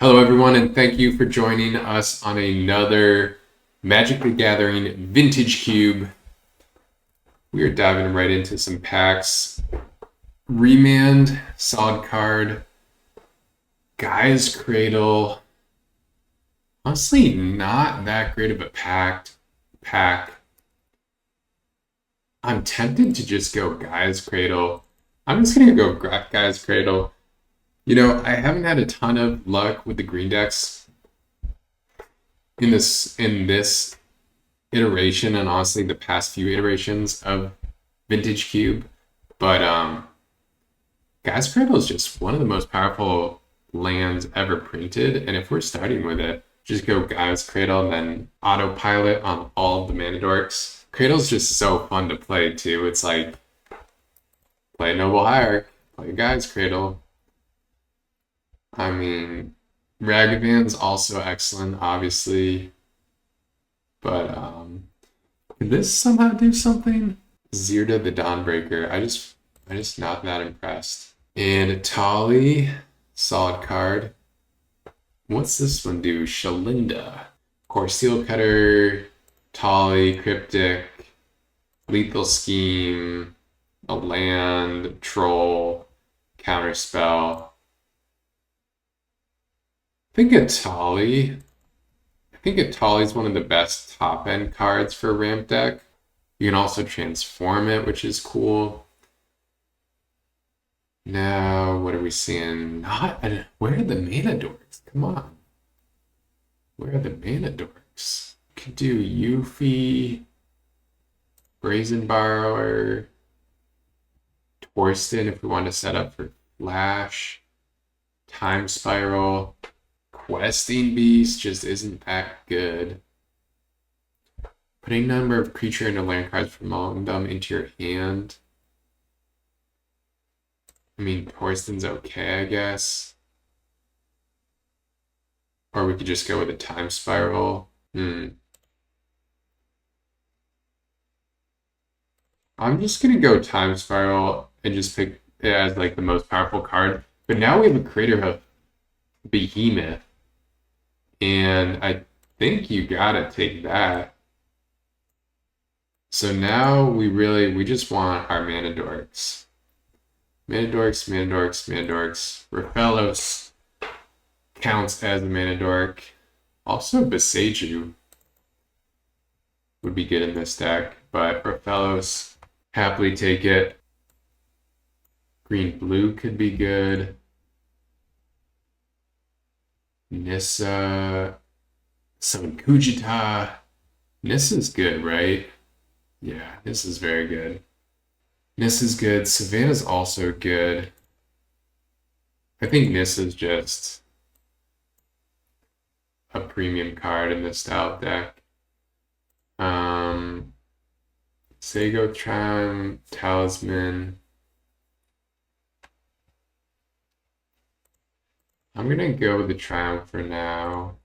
Hello, everyone, and thank you for joining us on another Magic the Gathering Vintage Cube. We are diving right into some packs. Remand, solid card, Guy's Cradle. Honestly, not that great of a pack. I'm tempted to just go Guy's Cradle. I'm just gonna go Guy's Cradle. I haven't had a ton of luck with the green decks in this iteration, and honestly the past few iterations of Vintage Cube. But Gas Cradle is just one of the most powerful lands ever printed, and if we're starting with it, just go Guy's Cradle and then autopilot on all of the mana dorks. Cradle's just so fun to play too. It's like play Noble Hierarch, play Guy's Cradle. I mean, Ragavan's also excellent, obviously, but could this somehow do something? Zirda the Dawnbreaker. I just not that impressed. And Tali, solid card. What's this one do? Shalinda. Of course, Seal Cutter, Tali, Cryptic, Lethal Scheme, a land, Troll, Counterspell. I think a Tali. I think a Tali is one of the best top end cards for a ramp deck. You can also transform it, which is cool. Now, what are we seeing? Where are the mana dorks? Come on. Where are the mana dorks? Could do Yuffie, Brazen Borrower, Torsten if we want to set up for Flash, Time Spiral. Questing Beast just isn't that good. Putting a number of creature and land cards from among them into your hand. I mean, Torsten's okay, I guess. Or we could just go with a Time Spiral. I'm just gonna go Time Spiral and just pick it as like the most powerful card. But now we have a Craterhoof Behemoth. And I think you gotta take that. So now we just want our mana dorks. Mana dorks, mana dorks, mana dorks. Raphaelos counts as a mana dork. Also Boseiju would be good in this deck, but Raphaelos, happily take it. Green blue could be good. Nissa, some Kujita. Nissa's good, right? Yeah, Nissa's very good. Nissa's good. Savannah's also good. I think Nissa's just a premium card in this style deck. Sago Charm, Talisman. I'm gonna go with the Triumph for now.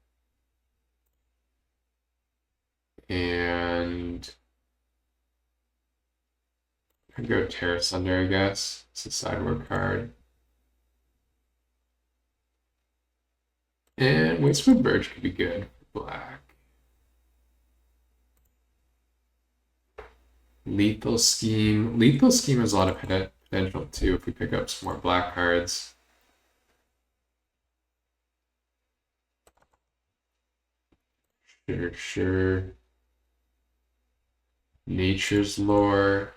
And I'd go Terra Sunder, I guess. It's a sideboard card. And Wastewood Birch could be good for black. Lethal Scheme. Lethal Scheme has a lot of potential too if we pick up some more black cards. Sure. Nature's Lore.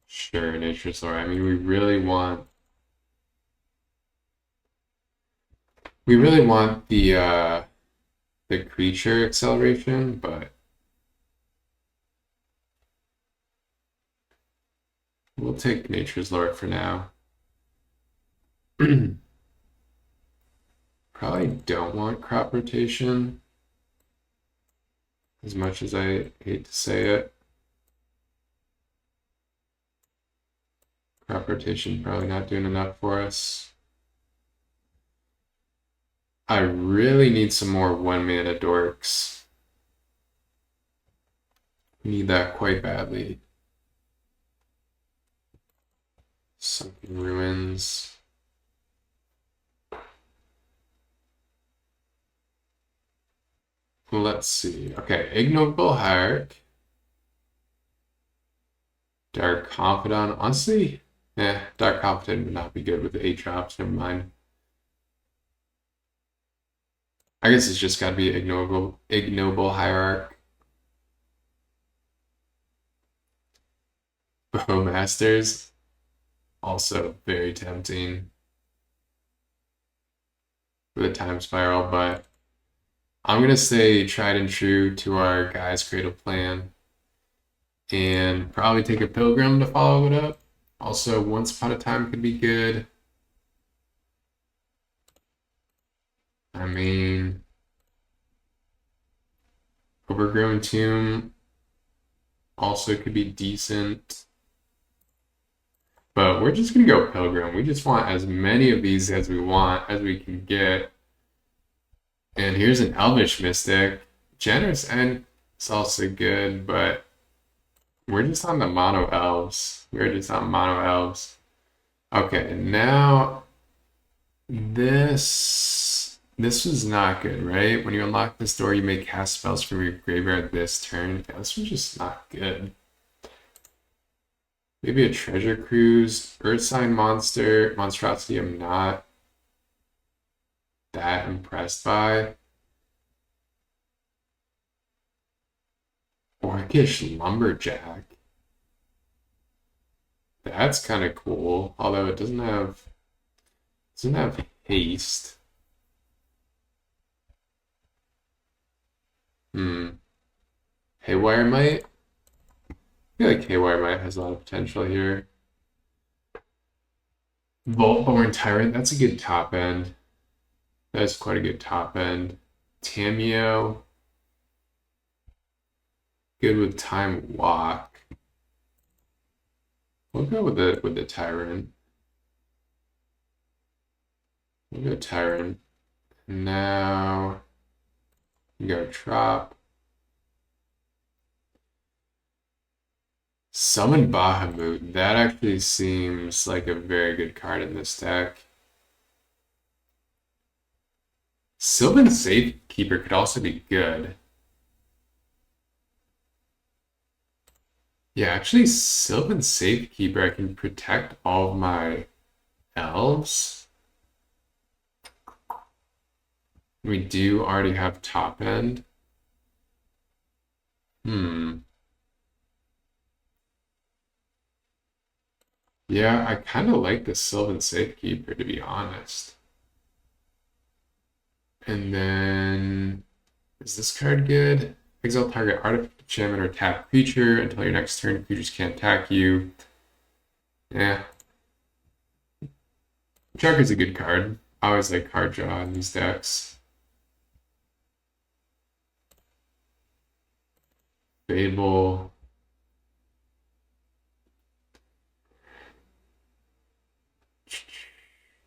Sure, Nature's Lore. I mean, we really want the creature acceleration, but we'll take Nature's Lore for now. Probably don't want crop rotation, as much as I hate to say it. Crop rotation probably not doing enough for us. I really need some more one mana dorks. Need that quite badly. Sunken Ruins. Let's see. Okay, Ignoble Hierarch. Dark Confidant. Honestly, Dark Confidant would not be good with the 8 drops. Never mind. I guess it's just gotta be Ignoble Hierarch. Bowmasters. Also very tempting with a time spiral, but I'm gonna say tried and true to our guys' cradle plan and probably take a pilgrim to follow it up. Also, Once Upon a Time could be good. I mean, Overgrown Tomb also could be decent. But we're just gonna go Pilgrim. We just want as many of these as we want, as we can get. And here's an Elvish Mystic. Generous End is also good, but we're just on the mono elves. We're just on mono elves. Okay, now this was not good, right? When you unlock this door, you may cast spells from your graveyard this turn. Yeah, this was just not good. Maybe a Treasure Cruise, Earth Sign Monstrosity. I'm not that impressed by. Orcish Lumberjack. That's kind of cool, although it doesn't have haste. Haywire Might. I feel like Haywire Might has a lot of potential here. Voltborn Tyrant. That's a good top end. That's quite a good top end. Tameo. Good with Time Walk. We'll go with the Tyrant. We'll go Tyrant. Now we go Trop. Summon Bahamut. That actually seems like a very good card in this deck. Sylvan Safekeeper could also be good. Yeah, actually, Sylvan Safekeeper, I can protect all of my elves. We do already have top end. Yeah, I kind of like the Sylvan Safekeeper, to be honest. And then, is this card good? Exile target artifact, enchantment, or tap creature until your next turn. Creatures can't attack you. Yeah. Shark is a good card. I always like card draw in these decks. Fable.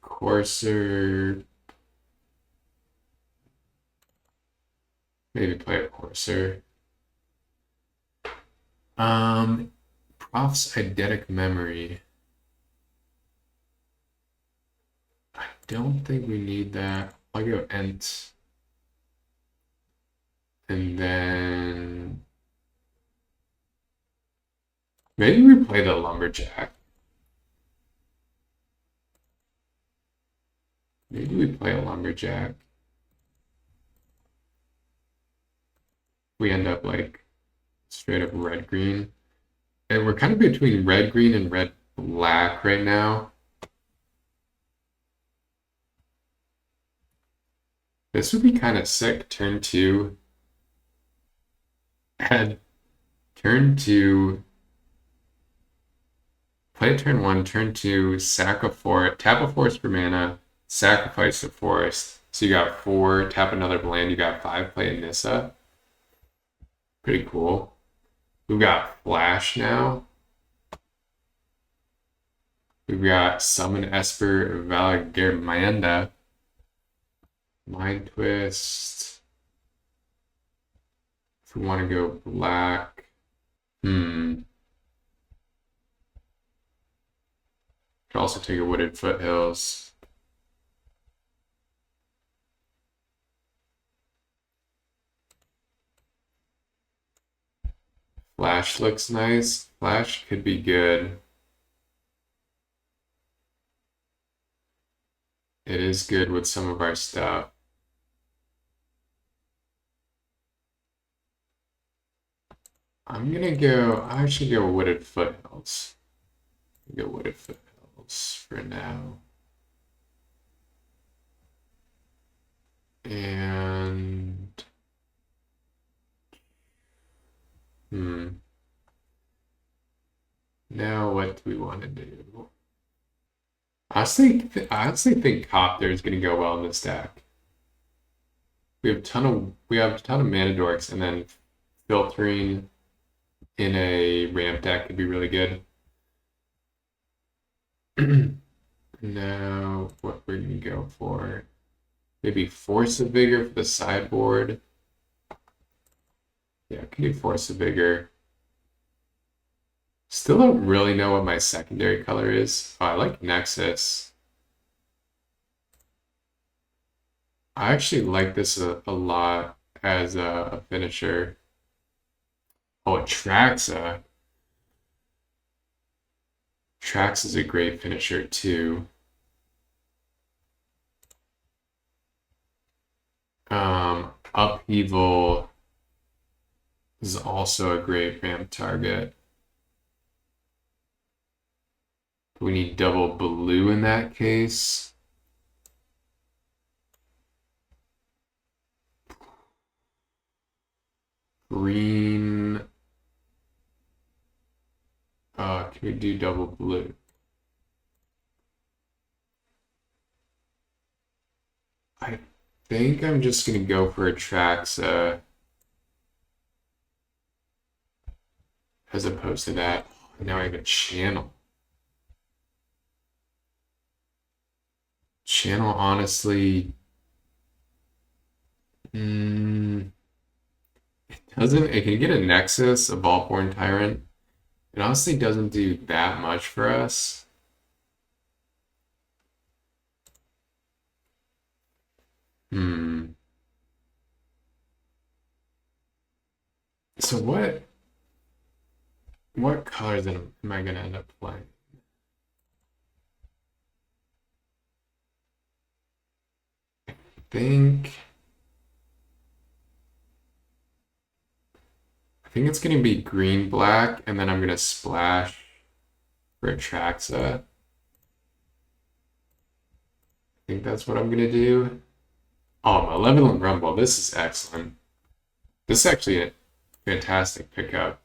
Courser. Maybe play a Courser. Prof's Eidetic Memory. I don't think we need that. I'll go Ent. And then maybe we play the Lumberjack. Maybe we play a Lumberjack. We end up like straight up red-green. And we're kind of between red-green and red-black right now. This would be kind of sick. Turn 2. Add turn 2. Play turn 1, turn 2, sack a forest, tap a forest for mana, sacrifice a forest. So you got 4, tap another land, you got 5, play a Nissa. Pretty cool. We've got Flash now. We've got Summon Esper Valagermanda. Mind Twist. If we want to go black. Could also take a Wooded Foothills. Flash looks nice. Flash could be good. It is good with some of our stuff. I actually go Wooded Foothills. Go Wooded Foothills for now. And now what do we want to do? I honestly think Copter is gonna go well in this deck. We have a ton of mana dorks, and then filtering in a ramp deck could be really good. Now, what we're gonna go for? Maybe Force of Vigor for the sideboard. Yeah, I can do Force of Vigor. Still don't really know what my secondary color is. Oh, I like Nexus. I actually like this a lot as a finisher. Oh, Traxa. Trax is a great finisher too. Upheaval is also a great ramp target. We need double blue in that case. Green. Can we do double blue? I think I'm just gonna go for a Traxa as opposed to that. Now I have a channel. Channel, honestly, it doesn't. It can get a Nexus, a Vaultborn Tyrant. It honestly doesn't do that much for us. So what colors am I gonna end up playing? think I think it's gonna be green black, and then I'm gonna splash for Atraxa. I think that's what I'm gonna do. Oh, Malevolent Rumble. This is excellent. This is actually a fantastic pickup.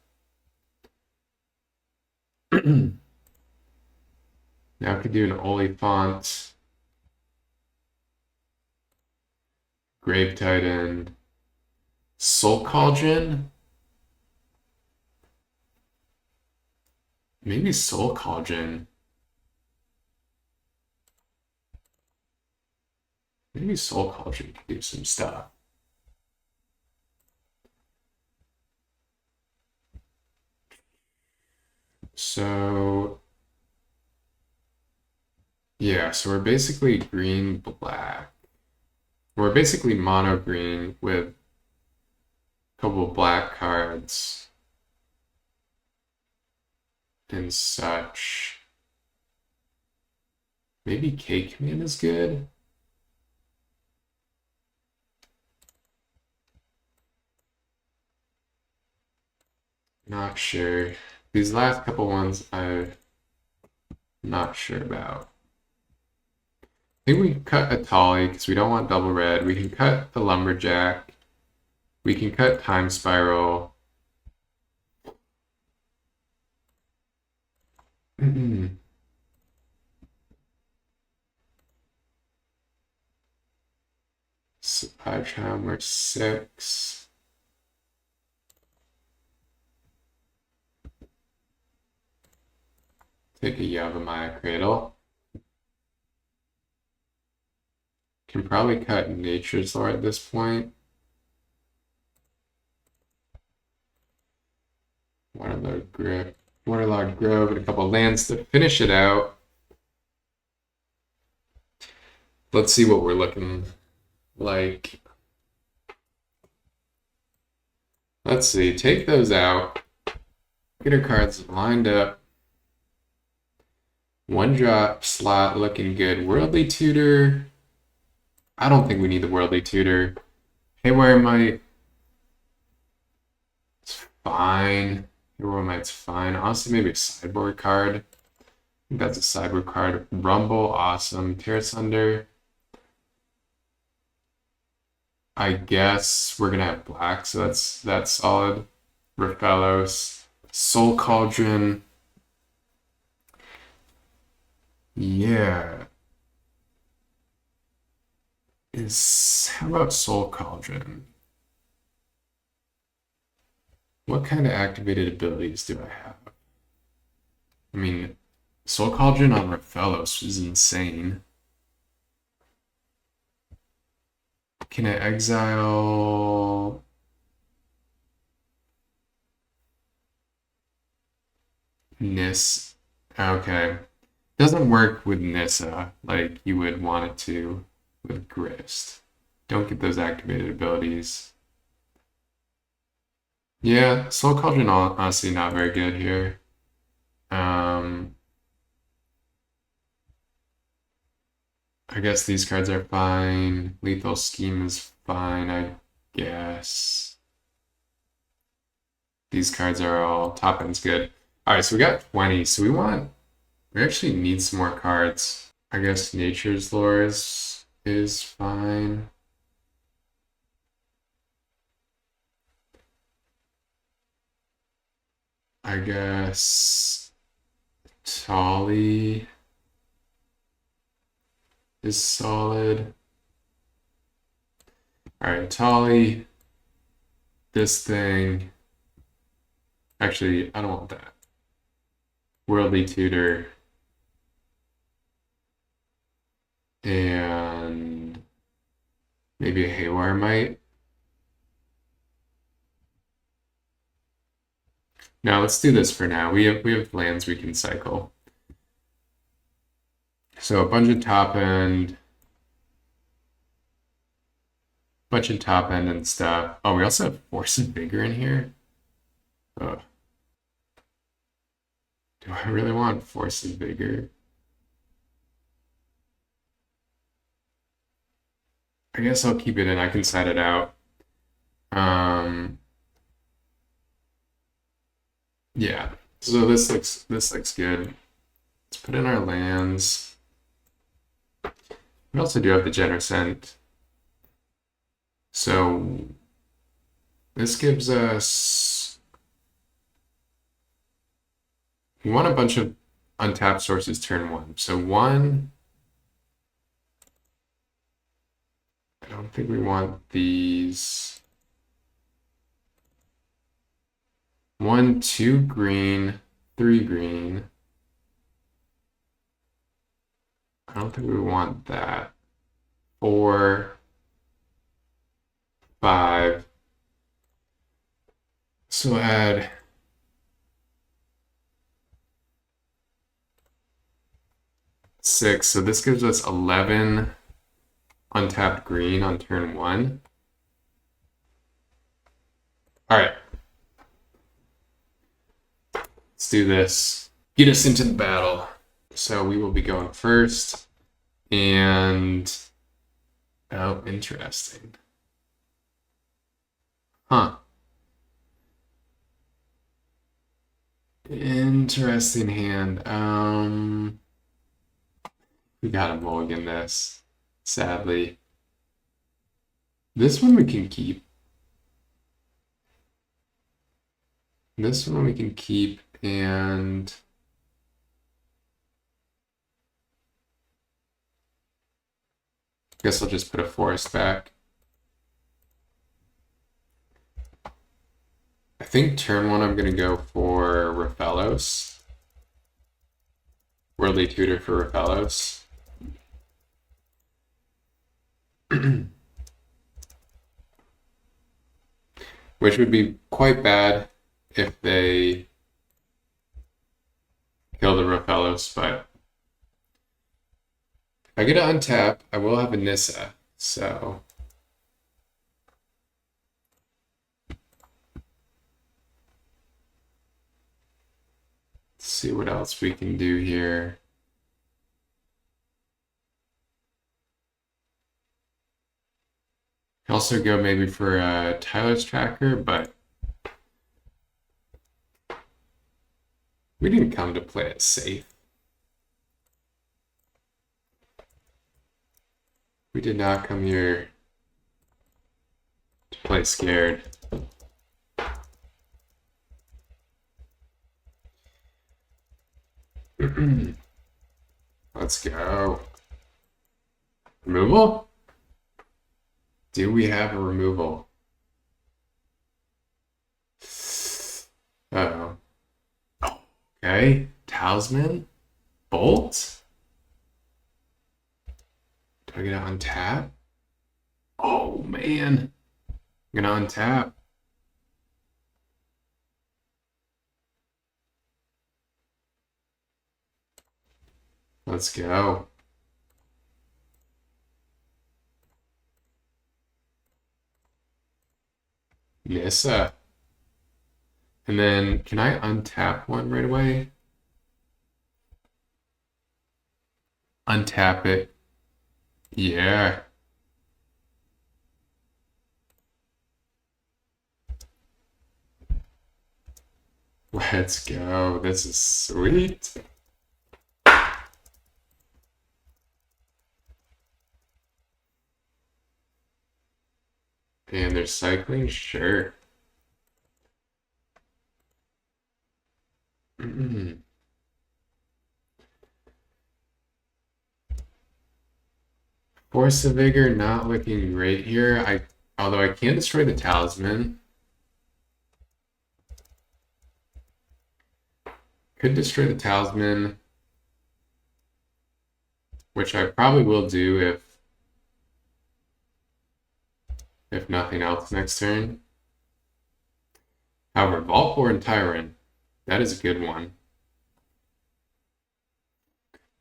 Now I could do an Oliphant, Grave Titan, Soul Cauldron. Maybe Soul Cauldron. Maybe Soul Cauldron could do some stuff. So yeah, so we're basically green black. We're basically mono green with a couple of black cards and such. Maybe Cake Man is good. Not sure. These last couple ones I'm not sure about. I think we can cut a Tolly because we don't want double red. We can cut the Lumberjack. We can cut Time Spiral. So 5 charm or 6. Take a Yavimaya Cradle. Can probably cut Nature's Lore at this point. Waterlogged Grove, and a couple lands to finish it out. Let's see what we're looking like. Let's see, take those out. Get our cards lined up. One drop slot looking good. Worldly Tutor. I don't think we need the Worldly Tutor. Haywire Might. It's fine. Haywire Might's fine. Honestly, maybe a sideboard card. I think that's a sideboard card. Rumble, awesome. Tear Asunder. I guess we're gonna have black, so that's solid. Raphalos. Soul Cauldron. Yeah. How about Soul Cauldron? What kind of activated abilities do I have? I mean, Soul Cauldron on Raphalos is insane. Can I exile? Nis? Okay. Doesn't work with Nissa like you would want it to with Grist. Don't get those activated abilities. Yeah, Soul Cauldron honestly not very good here. I guess these cards are fine. Lethal Scheme is fine, I guess. These cards are all top end's good. Alright, so we got 20, so we actually need some more cards. I guess Nature's Lore is fine. I guess Tolly is solid. Alright, Tolly. This thing. Actually, I don't want that. Worldly Tutor. And maybe a Haywire Might. Now let's do this for now. We have lands we can cycle. So a bunch of top end and stuff. Oh, we also have Force of Vigor in here. Oh. Do I really want Force of Vigor? I guess I'll keep it in. I can side it out. Yeah. So this looks good. Let's put in our lands. We also do have the Generosent. So this gives us. We want a bunch of untapped sources turn one. So one. I don't think we want these. 1, 2 green, 3 green. I don't think we want that. 4, 5. So add 6. So this gives us 11 untapped green on turn 1. All right. Let's do this. Get us into the battle. So we will be going first. And oh, interesting. Huh. Interesting hand. We gotta mulligan this, sadly. This one we can keep. This one we can keep, and I guess I'll just put a forest back. I think turn 1 I'm gonna go for Raphalos. Worldly Tutor for Raphalos. Which would be quite bad if they kill the Raphalos, but if I get to untap, I will have a Nissa, so see what else we can do here. Also go maybe for Tyler's tracker, but we didn't come to play it safe. We did not come here to play scared. Let's go. Removal? Do we have a removal? Uh-oh. Okay. Talisman? Bolt? Do I get to untap? Oh, man. I'm gonna untap. Let's go. Nissa. And then, can I untap one right away? Untap it. Yeah. Let's go. This is sweet. And they're cycling? Sure. Force of Vigor not looking great here. Although I can destroy the talisman. Could destroy the talisman, which I probably will do if nothing else next turn. However, Vaultborn Tyrant, that is a good one.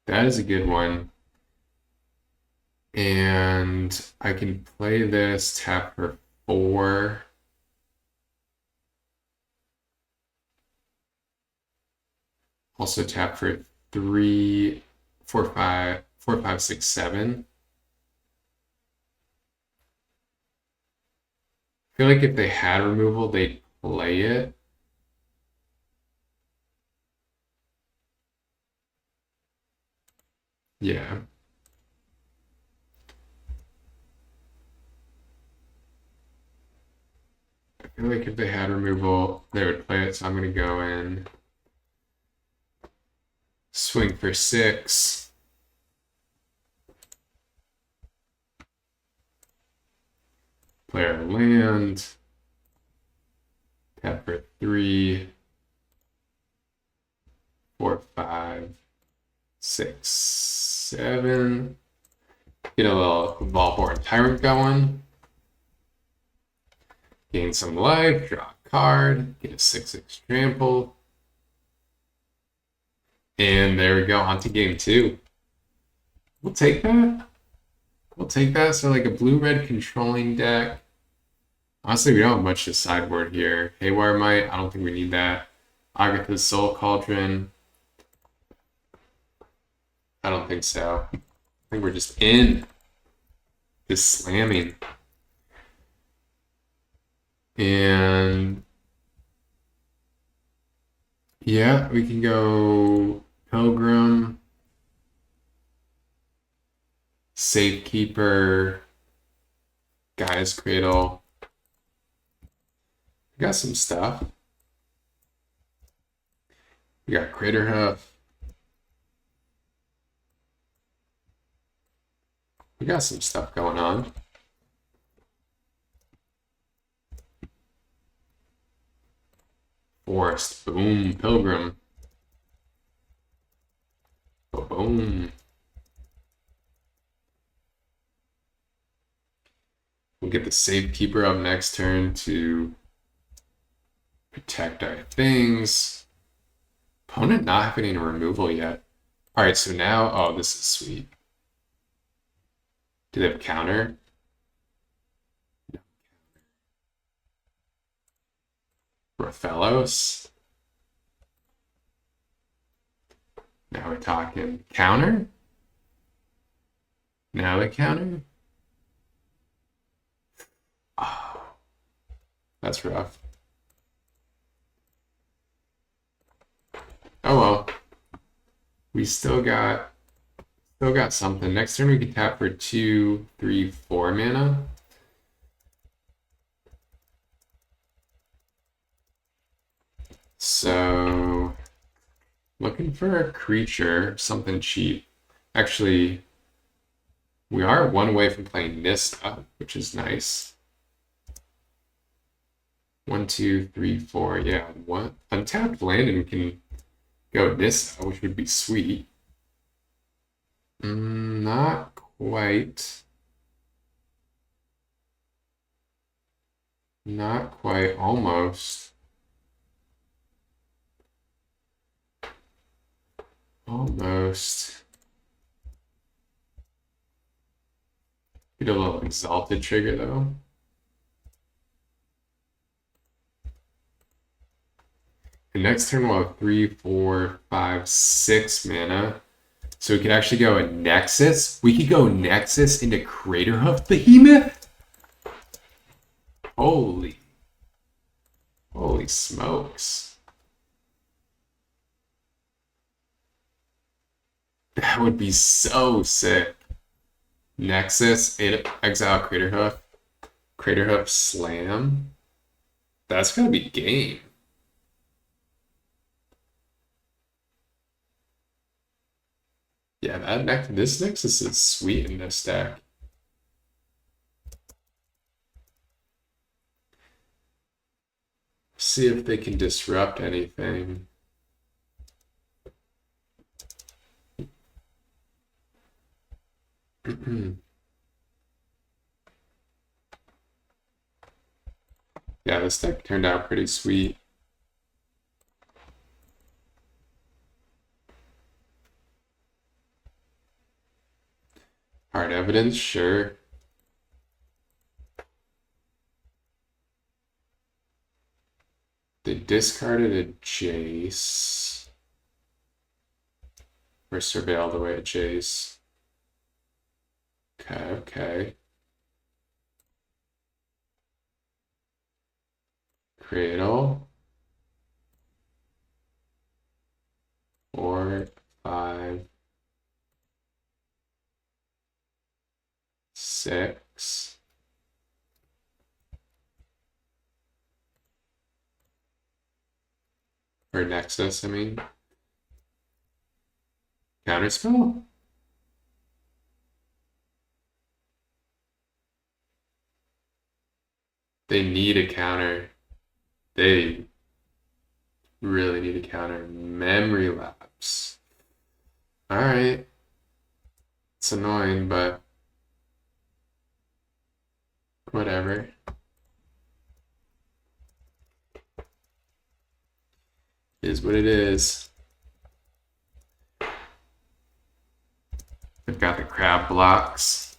That is a good one. And I can play this, tap for 4. Also tap for 3, 4, 5, 4, 5, 6, 7. I feel like if they had removal, they'd play it. Yeah. I feel like if they had removal, they would play it, so I'm going to go in. Swing for 6. Play our land. Tap for 3, 4, 5, 6, 7. Get a little Vaultborn Tyrant going. Gain some life, draw a card, get a 6/6 trample. And there we go, on to game 2. We'll take that. We'll take that. So like a blue-red controlling deck. Honestly, we don't have much to sideboard here. Haywire Might, I don't think we need that. Agatha's Soul Cauldron. I don't think so. I think we're just in. Just slamming. And yeah, we can go Pilgrim, Safekeeper, Gaia's Cradle. We got some stuff. We got Craterhoof. We got some stuff going on. Forest, boom, Pilgrim. Boom. We'll get the Safekeeper up next turn to protect our things. Opponent not having any removal yet. All right, so now, oh, this is sweet. Do they have counter? No. Rathalos. Now we're talking counter. Now the counter. Oh, that's rough. Oh well. We still got something. Next turn we can tap for 2, 3, 4 mana. So looking for a creature, something cheap. Actually, we are one away from playing Nissa, which is nice. 1, 2, 3, 4. Yeah, one untapped land and we can go Nissa, which would be sweet. Not quite. Not quite. Almost. Almost. Get a little exalted trigger though. And next turn we'll have 3, 4, 5, 6 mana. So we could actually go a Nexus. We could go Nexus into Craterhoof Behemoth. Holy smokes. That would be so sick. Nexus, exile Craterhoof. Craterhoof Slam. That's gonna be game. Yeah, this Nexus is sweet in this deck. See if they can disrupt anything. Yeah, this deck turned out pretty sweet. Hard evidence, sure. They discarded a Jace. Or surveilled away a Jace. Okay. Cradle. 4, 5, 6. Or Nexus, I mean. Counterspell? They need a counter. They really need a counter. Memory lapse. Alright. It's annoying, but whatever. Is what it is. They've got the crab blocks.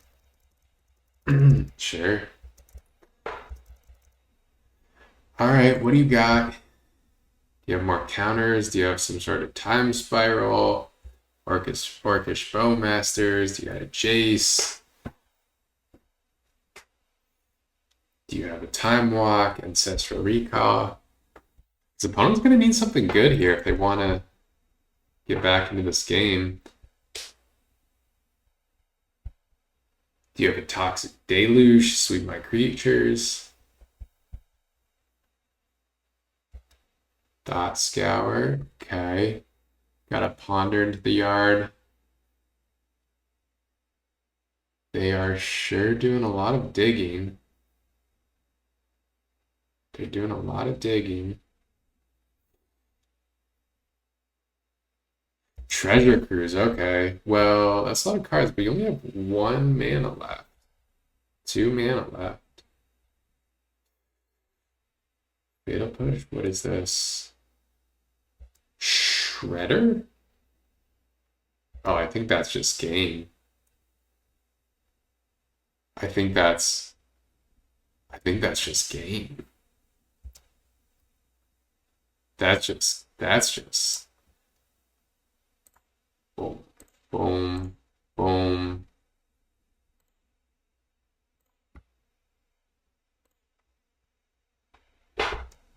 Sure. Alright, what do you got? Do you have more counters? Do you have some sort of time spiral? Orcish Bowmasters? Do you got a Jace? Do you have a Time Walk? Ancestral Recall? His opponent's going to need something good here if they want to get back into this game. Do you have a Toxic Deluge? Sweep my creatures? Thought Scour. Okay. Got a Ponder into the yard. They are sure doing a lot of digging. They're doing a lot of digging. Treasure Cruise, okay. Well, that's a lot of cards, but you only have 1 mana left. 2 mana left. Fatal Push? What is this? Shredder? Oh, I think that's just game. I think that's just game. That's just Boom, boom, boom.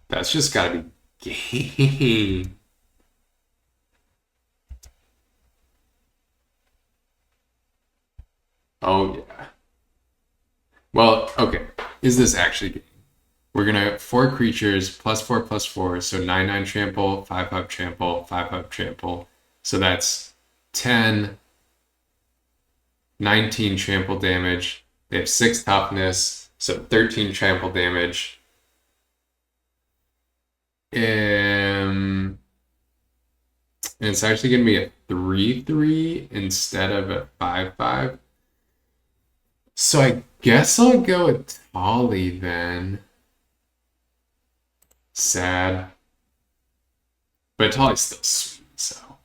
That's just gotta be game. Oh yeah. Well, okay. Is this actually game? We're gonna 4 creatures +4/+4, so 9/9 trample, 5/5 trample, 5/5 trample. So that's 10, 19 trample damage. They have 6 toughness, so 13 trample damage. And it's actually gonna be a 3/3 instead of a 5/5. So I guess I'll go with Tolly then. Sad. But Tolly's still sweet, so.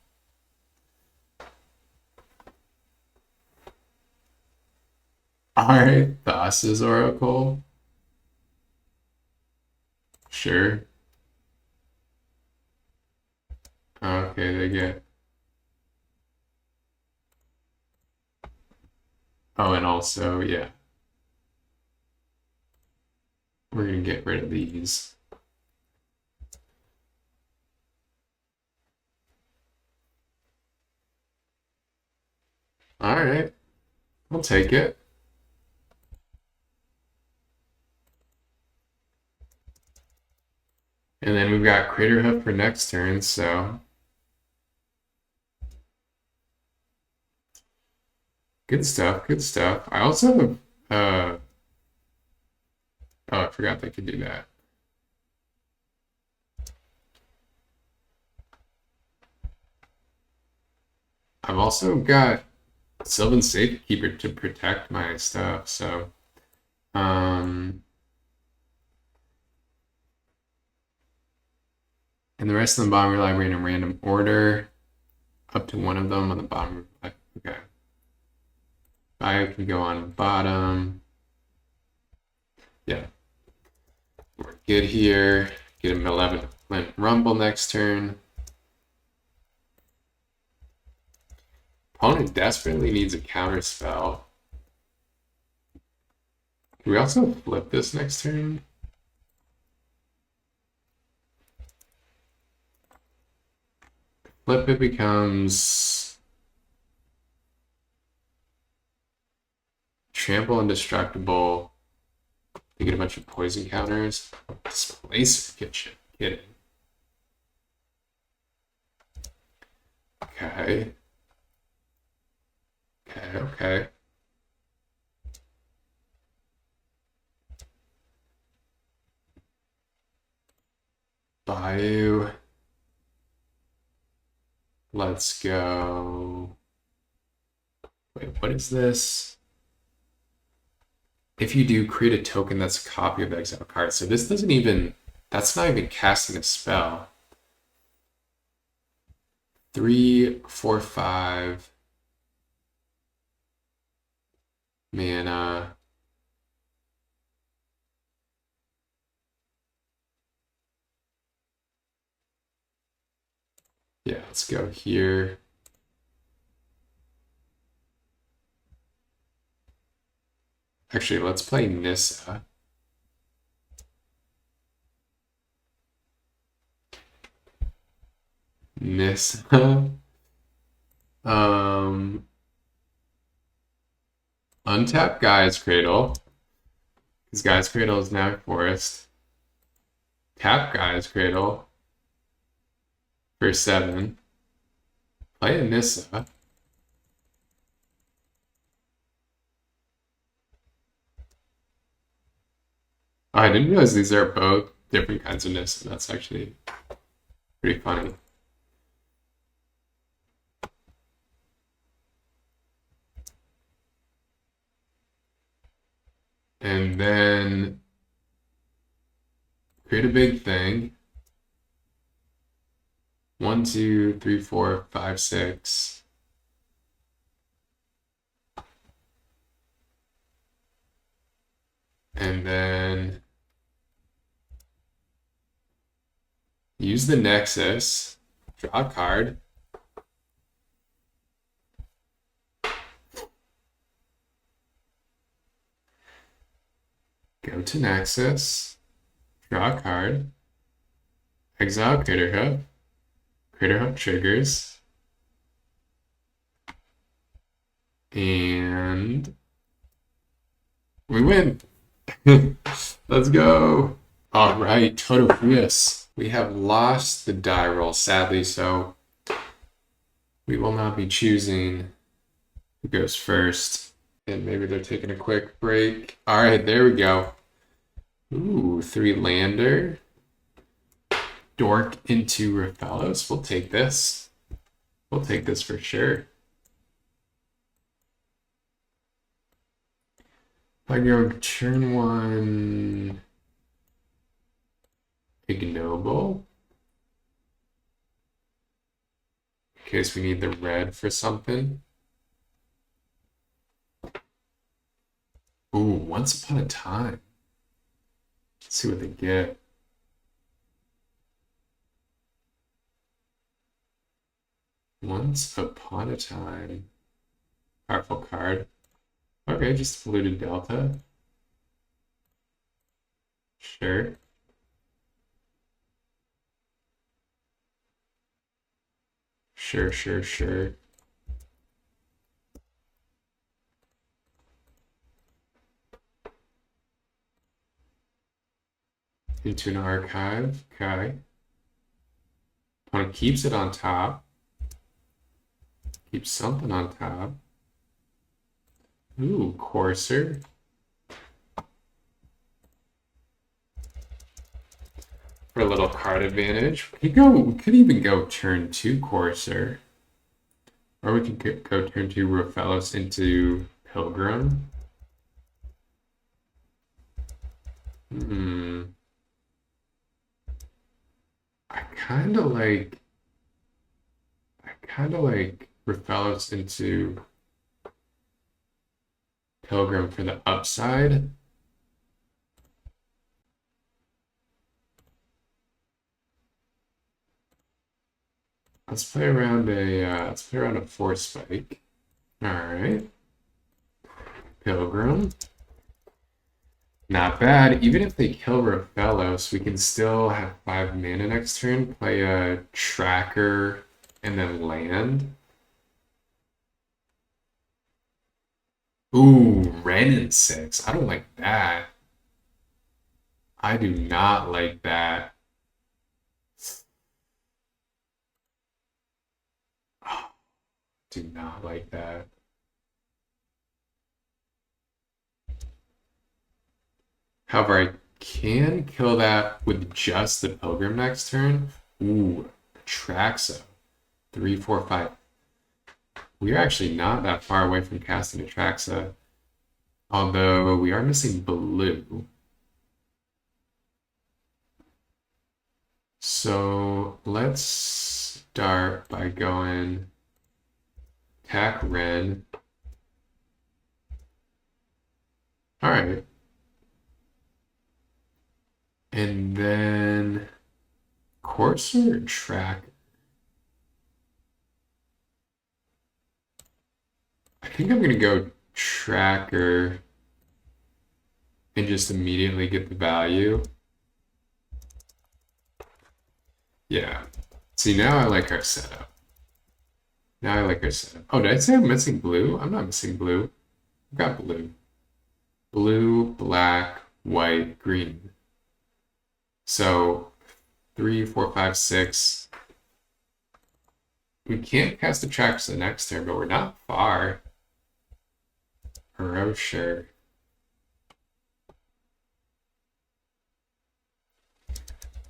Alright, Thassa's Oracle. Sure. Okay, they get. Oh, and also, yeah, we're gonna get rid of these. Alright, I'll take it. And then we've got Craterhoof for next turn, so. Good stuff, good stuff. I also have, oh, I forgot they could do that. I've also got Sylvan Safekeeper to protect my stuff, so. And the rest of the bottom of your library in a random order, up to one of them on the bottom. Okay. Fire can go on bottom. Yeah. We're good here. Get a Malevolent Rumble next turn. Opponent desperately needs a counter spell. Can we also flip this next turn? Flip it becomes Trample Indestructible. You get a bunch of poison counters. Displace Kitchen. Kidding. Okay. Okay. Bayou. Let's go. Wait, what is this? If you do, create a token that's a copy of the exile card. So this doesn't even, that's not even casting a spell. 3, 4, 5 mana. Yeah, let's go here. Actually, let's play Nissa. Nissa. Untap Guy's Cradle. Because Guy's Cradle is now Forest. Tap Guy's Cradle for 7. Play a Nissa. Oh, I didn't realize these are both different kinds of Nissa. That's actually pretty funny. And then create a big thing. 1, 2, 3, 4, 5, 6. And then use the Nexus, draw a card. Go to Nexus. Draw a card. Exile Craterhoof. Craterhoof triggers. And we win. Let's go. All right, Craterhoof. We have lost the die roll, sadly, so we will not be choosing who goes first. And maybe they're taking a quick break. All right, there we go. Ooh, 3-lander. Dork into Raphalos. We'll take this. We'll take this for sure. If I go turn 1, Ignoble. In case we need the red for something. Ooh, Once Upon a Time. Let's see what they get. Once Upon a Time. Powerful card. Okay, just polluted Delta. Sure. Sure. Into an archive. Okay. Opponent keeps it on top. Keeps something on top. Ooh, Courser. For a little card advantage. We could even go turn 2 Courser. Or we could go turn 2 Raphalos into Pilgrim. I kind of like Raphalos into Pilgrim for the upside. Let's play around a 4 spike. All right. Pilgrim. Not bad. Even if they kill Raphalos, we can still have 5 mana next turn, play a tracker, and then land. Ooh, Ren and 6. I don't like that. I do not like that. Oh, do not like that. However, I can kill that with just the Pilgrim next turn. Ooh, Traxa. 3, 4, 5. We are actually not that far away from casting Atraxa. Although we are missing blue. So let's start by going attack Ren. All right. And then Courser or Track? I think I'm gonna go Tracker and just immediately get the value. Yeah. See, now I like our setup. Oh, did I say I'm missing blue? I'm not missing blue. I've got blue. Blue, black, white, green. So 3, 4, 5, 6. We can't cast the tracks the next turn, but we're not far. Oh, sure.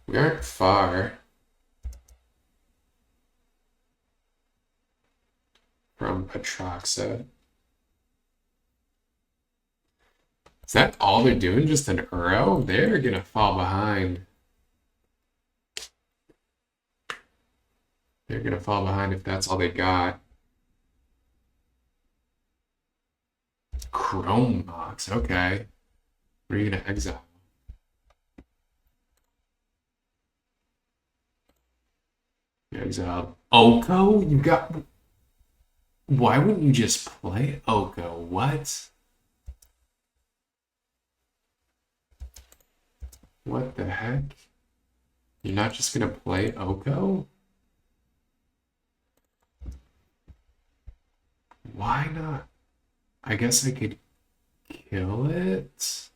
We aren't far from Atraxa. Is that all they're doing? Just an Uro? They're gonna fall behind. They're gonna fall behind if that's all they got. Chrome Box, okay. What are you gonna exile? You exiled Oko? You got. Why wouldn't you just play Oko? What? What the heck? You're not just gonna play Oko? Why not? I guess I could kill it.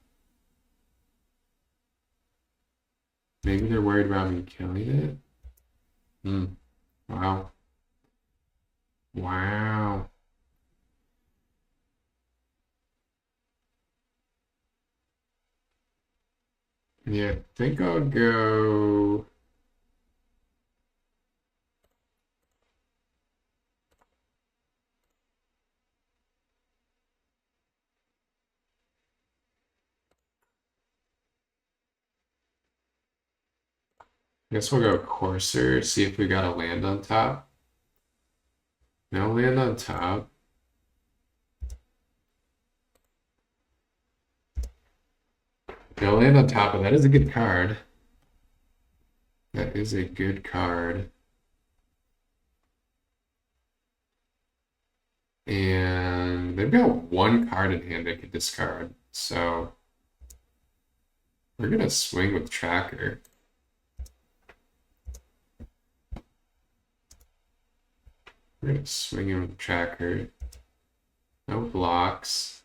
Maybe they're worried about me killing it. Hmm. Wow. Wow. Yeah, I think I'll go. I guess we'll go Courser, see if we got a land on top. No land on top. No land on top, but that is a good card. That is a good card. And they've got one card in hand they could discard. So we're gonna swing with Tracker. We're gonna swing in with Tracker. No blocks.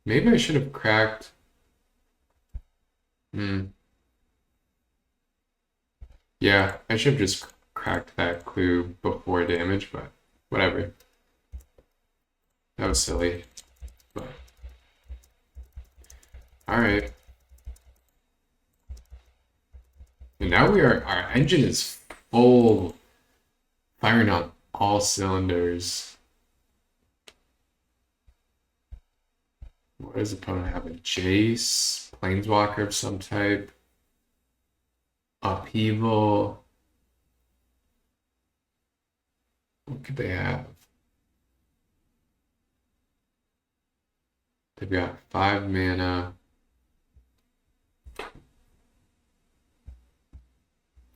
Maybe I should have cracked. Yeah, I should have just cracked that clue before damage, but whatever. That was silly. But all right. And now our engine is full, firing on all cylinders. What does opponent have? A Jace, Planeswalker of some type, Upheaval. What could they have? They've got 5 mana.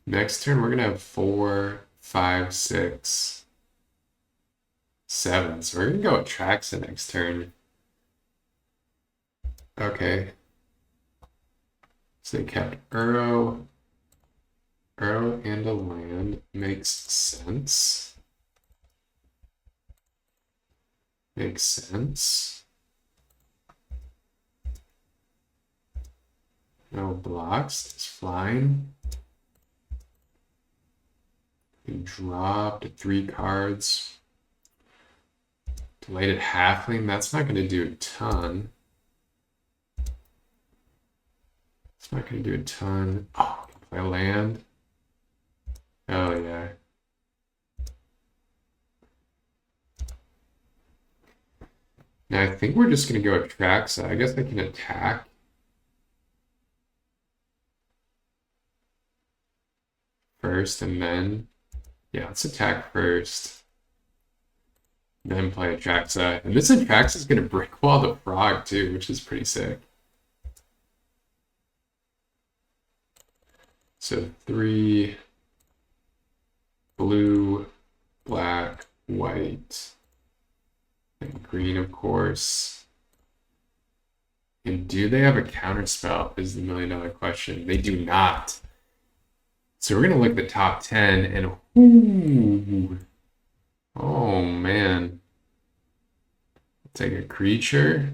Next turn, we're gonna have 4, 5, 6, 7. So we're gonna go with Traxa next turn. Okay. So they kept Uro. Uro and a land makes sense. Makes sense. No blocks. It's flying. We dropped 3 cards. Delayed Halfling. That's not going to do a ton. It's not going to do a ton. Oh, play land. Oh, yeah. Now, I think we're just going to go with Traxa. I guess I can attack. First, and then... Yeah, let's attack first. Then play Atraxa. And this Atraxa is going to brick wall the frog, too, which is pretty sick. So 3... blue, black, white, and green, of course. And do they have a counterspell is the million-dollar question. They do not. So we're going to look at the top 10 and ooh, oh man. Take a creature.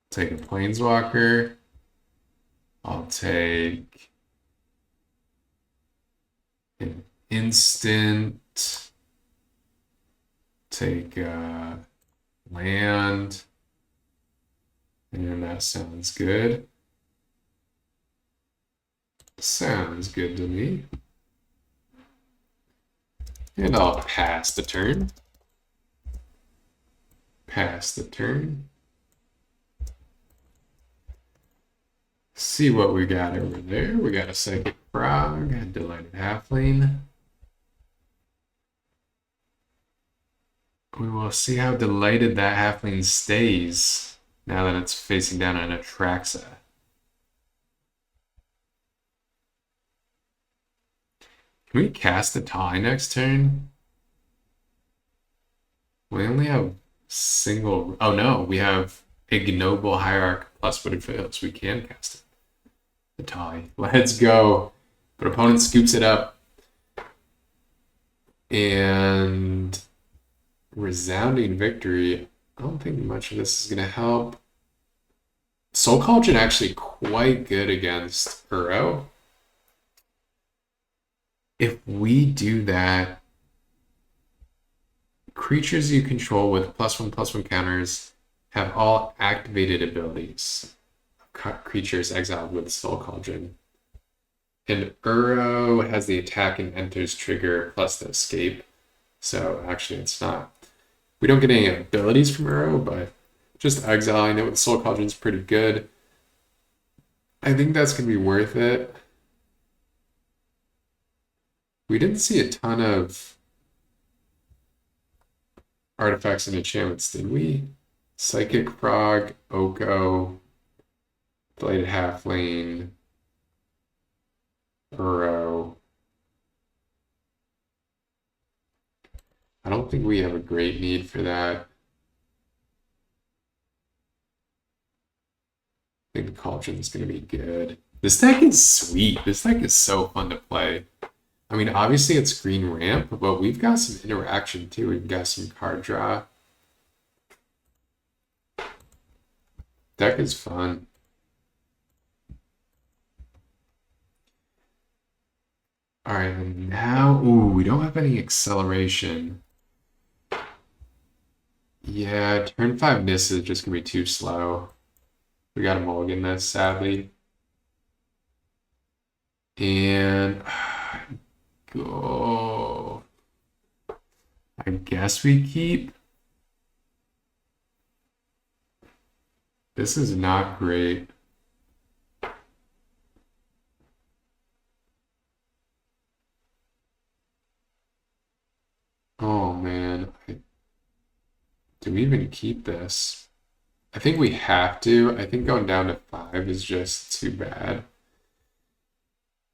Take a planeswalker. I'll take an instant. Take land. And that sounds good. Sounds good to me. And I'll pass the turn. Pass the turn. See what we got over there. We got a Psychic Frog, a Delighted Halfling. We will see how delighted that halfling stays now that it's facing down an Atraxa. Can we cast a tie next turn? We only have single... Oh no, we have Ignoble Hierarch plus, but it fails. We can cast it. The Tolly. Let's go. But opponent scoops it up. And resounding victory. I don't think much of this is going to help. Soul Cauldron actually quite good against Uro. If we do that, creatures you control with +1/+1 counters have all activated abilities. Creatures exiled with Soul Cauldron. And Uro has the attack and enters trigger plus the escape. So actually it's not. We don't get any abilities from Uro, but just exiling it with Soul Cauldron is pretty good. I think that's going to be worth it. We didn't see a ton of artifacts and enchantments, did we? Psychic Frog, Oko, Bladed Halfling, Uro. I don't think we have a great need for that. I think the Cauldron's going to be good. This deck is sweet. This deck is so fun to play. I mean, obviously it's green ramp, but we've got some interaction too. We've got some card draw. Deck is fun. All right, and now, ooh, we don't have any acceleration. Yeah, turn 5 Nis is just gonna be too slow. We got to mulligan this, sadly. And go. I guess we keep. This is not great. Oh man. Do we even keep this? I think we have to. I think going down to 5 is just too bad.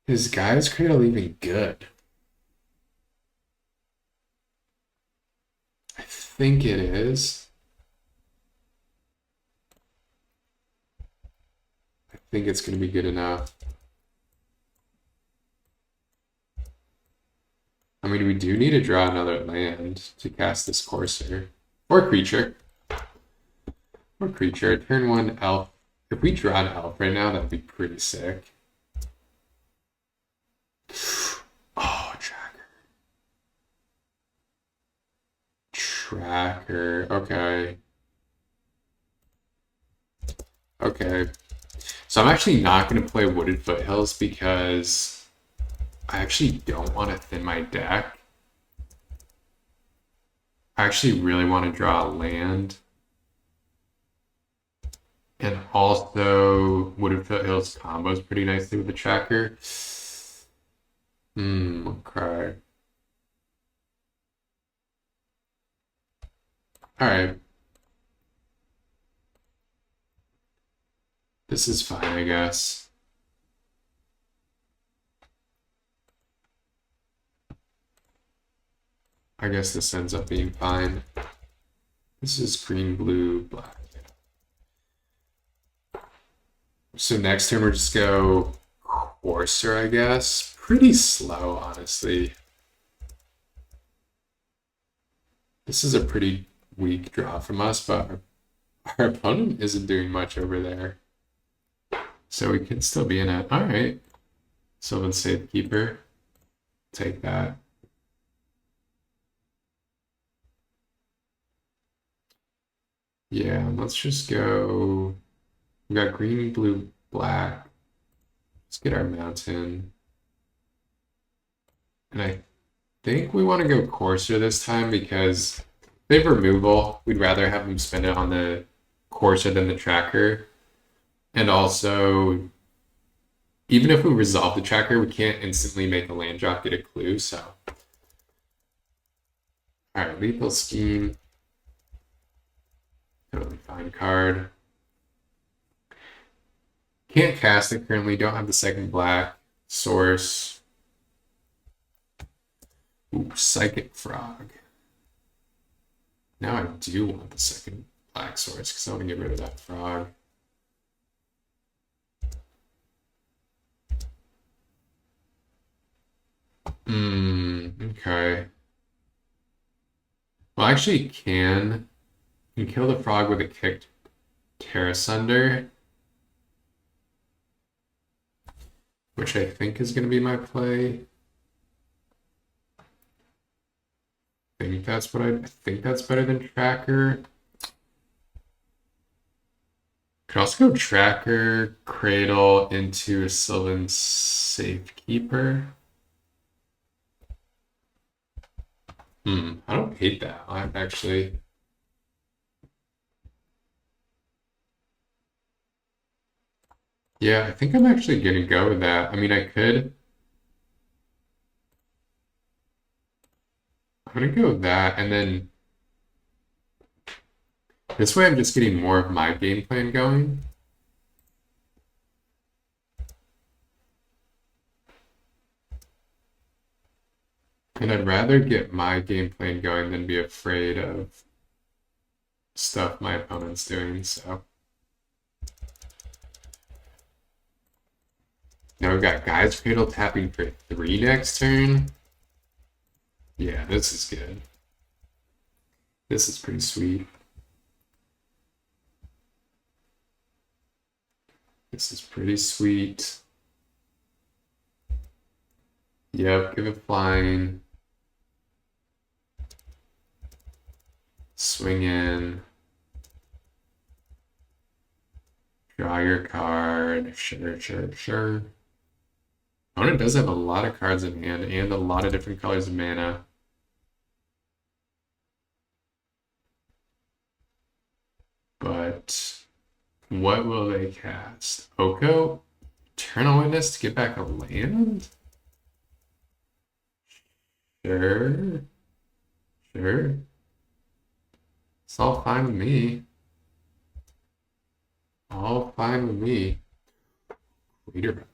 Is Gaia's Cradle even good? I think it is. I think it's going to be good enough. I mean, we do need to draw another land to cast this Courser. Or creature. Or creature. Turn 1 elf. If we draw an elf right now, that would be pretty sick. Oh, tracker. Tracker. Okay. Okay. So I'm actually not going to play Wooded Foothills because I actually don't want to thin my deck. I actually really want to draw a land. And also, Wooded Foothills combos pretty nicely with the tracker. Okay. Alright. This is fine, I guess. I guess this ends up being fine. This is green, blue, black. So next turn we're just go Courser, I guess. Pretty slow, honestly. This is a pretty weak draw from us, but our opponent isn't doing much over there. So we can still be in it. All right. Sylvan Safekeeper. Take that. Yeah, let's just go. We got green, blue, black. Let's get our mountain. And I think we want to go Courser this time because they have removal. We'd rather have them spend it on the Courser than the tracker. And also, even if we resolve the tracker, we can't instantly make a land drop get a clue, so. Alright, Lethal Scheme. Totally fine card. Can't cast it currently, don't have the second black. Source. Ooh, Psychic Frog. Now I do want the second black source because I want to get rid of that frog. Okay. Well, actually, can kill the frog with a kicked Terra Sunder, which I think is going to be my play. I think that's better than Tracker. Could also go Tracker, Cradle into a Sylvan Safekeeper. I don't hate that. I'm actually. Yeah, I think I'm actually gonna go with that. I mean, I'm gonna go with that, and then this way I'm just getting more of my game plan going. And I'd rather get my game plan going than be afraid of stuff my opponent's doing, so. Now we've got Guy's Cradle tapping for 3 next turn. Yeah, this is good. This is pretty sweet. This is pretty sweet. Yep, give it flying. Swing in. Draw your card. Sure. Opponent does have a lot of cards in hand and a lot of different colors of mana. But what will they cast? Oko? Eternal Witness to get back a land? Sure. It's all fine with me. All fine with me. Craterhoof.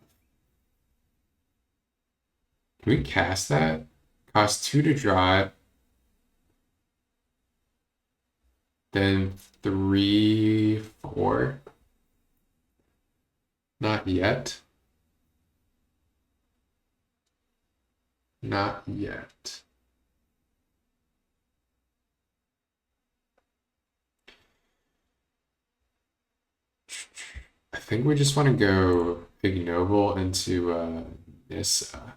Can we cast that? Cost 2 to draw it. Then 3, 4. Not yet. Not yet. I think we just want to go ignoble into Nissa.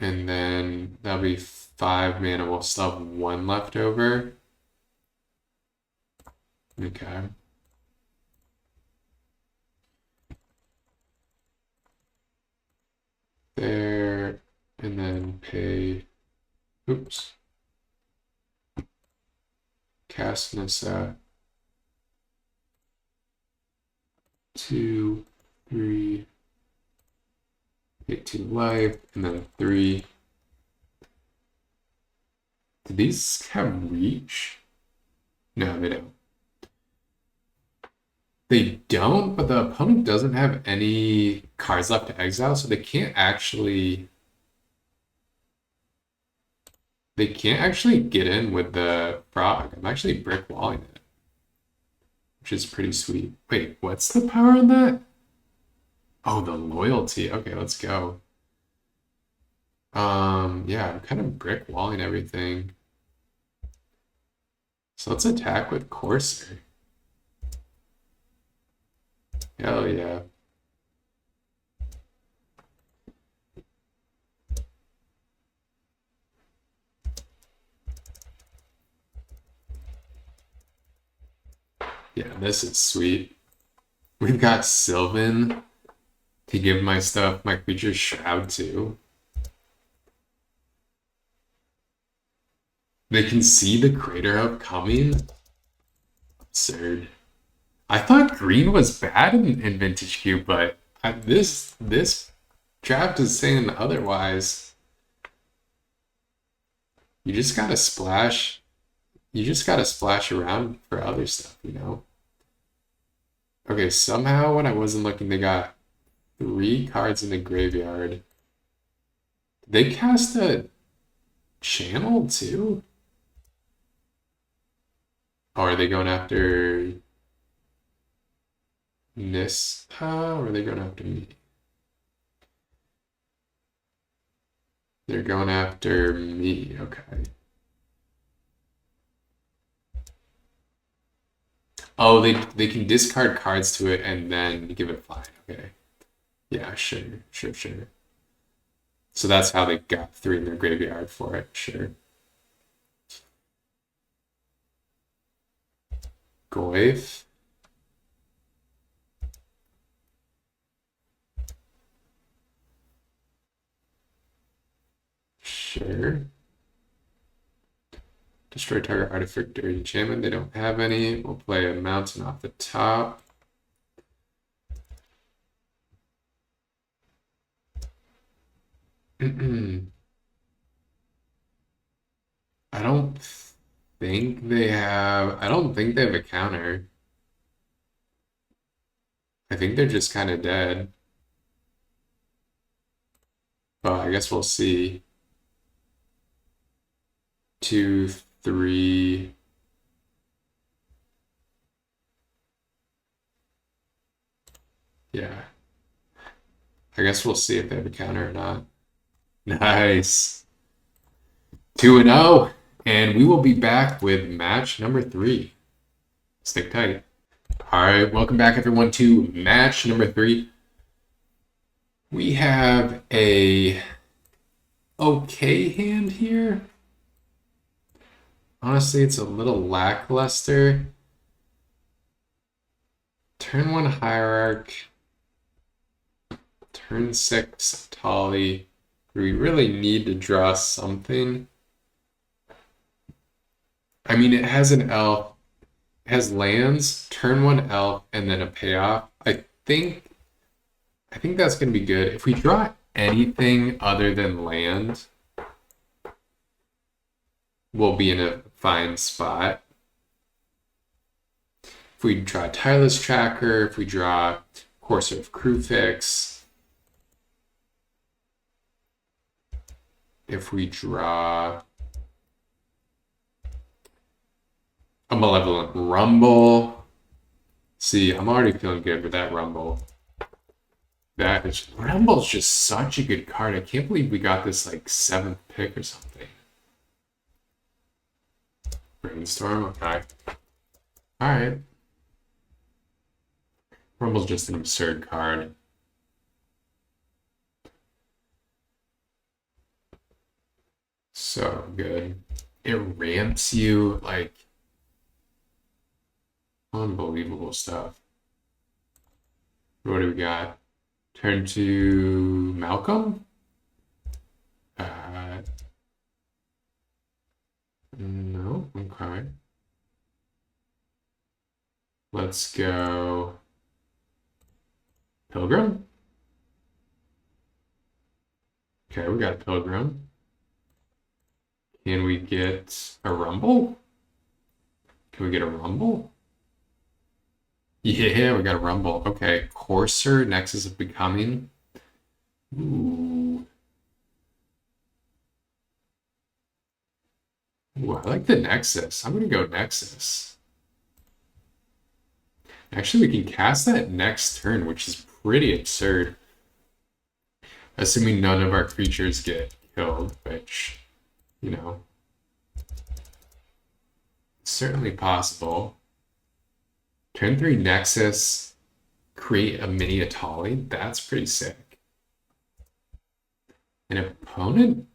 And then that'll be 5 mana. We'll still have 1 left over. Okay. There, and then pay. Oops. Cast Nissa. 2, 3. Hit 2 life, and then 3. Do these have reach? No, they don't. They don't, but the opponent doesn't have any cards left to exile, so they can't actually get in with the frog. I'm actually brick walling it, which is pretty sweet. Wait, what's the power on that? Oh, the loyalty. Okay, let's go. Yeah, I'm kind of brick walling everything. So let's attack with Courser. Hell yeah. Yeah, this is sweet. We've got Sylvan to give my creature Shroud to. They can see the Craterhoof coming. Absurd. I thought green was bad in Vintage Cube, but this draft is saying otherwise. You just gotta splash. You just gotta splash around for other stuff, you know? Okay, somehow when I wasn't looking, they got 3 cards in the graveyard. They cast a channel too? Or are they going after Nissa, or are they going after me? They're going after me. Okay. Oh, they can discard cards to it and then give it flying. Okay. Yeah, sure, sure, sure. So that's how they got three in their graveyard for it. Sure. Goif. Sure. Destroy target artifact or enchantment. They don't have any. We'll play a mountain off the top. I don't think they have. I don't think they have a counter. I think they're just kind of dead. But I guess we'll see. 2, 3. Yeah. I guess we'll see if they have a counter or not. Nice. 2-0. And we will be back with match number 3. Stick tight. All right, welcome back everyone to match number 3. We have a okay hand here. Honestly, it's a little lackluster. Turn 1 Hierarch. Turn 6 Tali. We really need to draw something. I mean, it has an elf. It has lands, turn 1 elf, and then a payoff. I think that's going to be good. If we draw anything other than land, we'll be in a fine spot. If we draw Tireless Tracker, if we draw Courser of Crewfix, if we draw a Malevolent Rumble. See, I'm already feeling good with that Rumble. Rumble's just such a good card. I can't believe we got this like 7th pick or something. Brainstorm, okay. Alright. Rumble's just an absurd card. So good. It ramps you like unbelievable stuff. What do we got? Turn to Malcolm? No, okay. Let's go Pilgrim. Okay, we got a Pilgrim. Can we get a Rumble? Can we get a Rumble? Yeah, we got a Rumble. Okay, Courser, Nexus of Becoming. Ooh. Ooh, I like the Nexus. I'm gonna go Nexus. Actually, we can cast that next turn, which is pretty absurd. Assuming none of our creatures get killed, which, you know, certainly possible. Turn 3 Nexus, create a mini Atali. That's pretty sick. An opponent?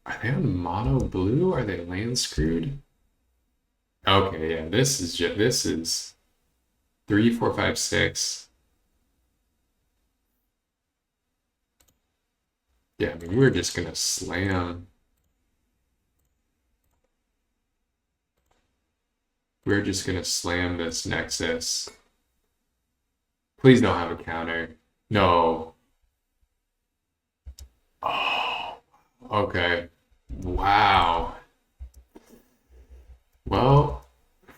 Are they on mono blue? Are they land screwed? Okay, yeah, this is 3, 4, 5, 6. Yeah, I mean, we're just gonna slam. We're just gonna slam this Nexus. Please don't have a counter. No. Oh, okay. Wow. Well,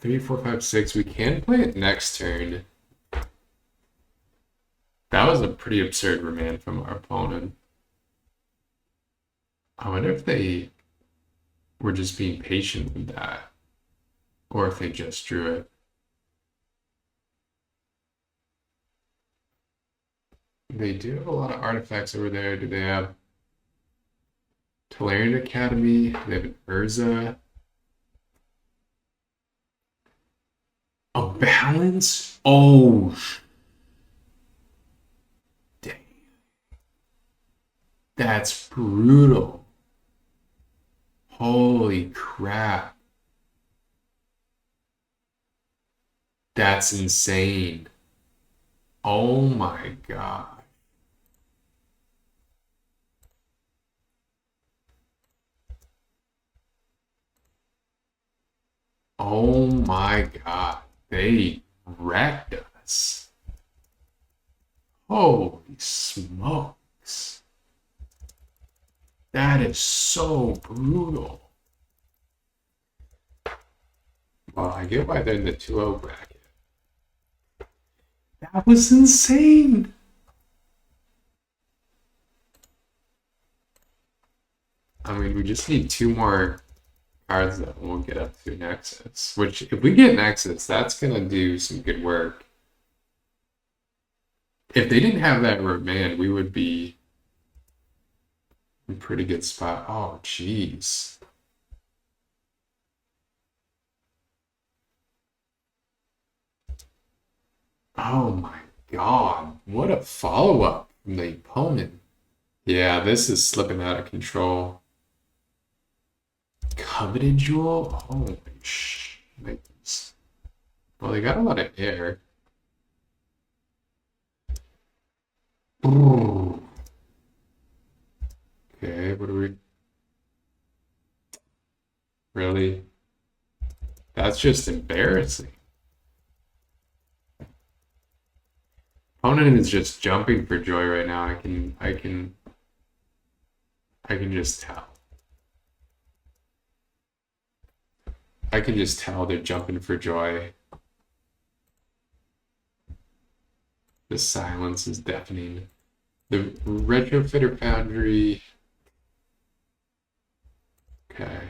3, 4, 5, 6. We can play it next turn. That was a pretty absurd remand from our opponent. I wonder if they were just being patient with that, or if they just drew it. They do have a lot of artifacts over there. Do they have Talarian Academy? They have an Urza. A balance? Oh, dang. That's brutal. Holy crap. That's insane. Oh my God. Oh my God. They wrecked us. Holy smokes. That is so brutal. Well, I get why they're in the 2-0 bracket. That was insane. I mean, we just need two more cards that we'll get up to Nexus. Which, if we get Nexus, that's gonna do some good work. If they didn't have that remand, we would be in a pretty good spot. Oh, jeez. Oh my God. What a follow-up from the opponent. Yeah, this is slipping out of control. Coveted Jewel? Holy shnikes. Well, they got a lot of air. Ooh. Okay, what do we... Really? That's just embarrassing. Opponent is just jumping for joy right now. I can just tell. I can just tell they're jumping for joy. The silence is deafening. The Retrofitter Foundry. Okay.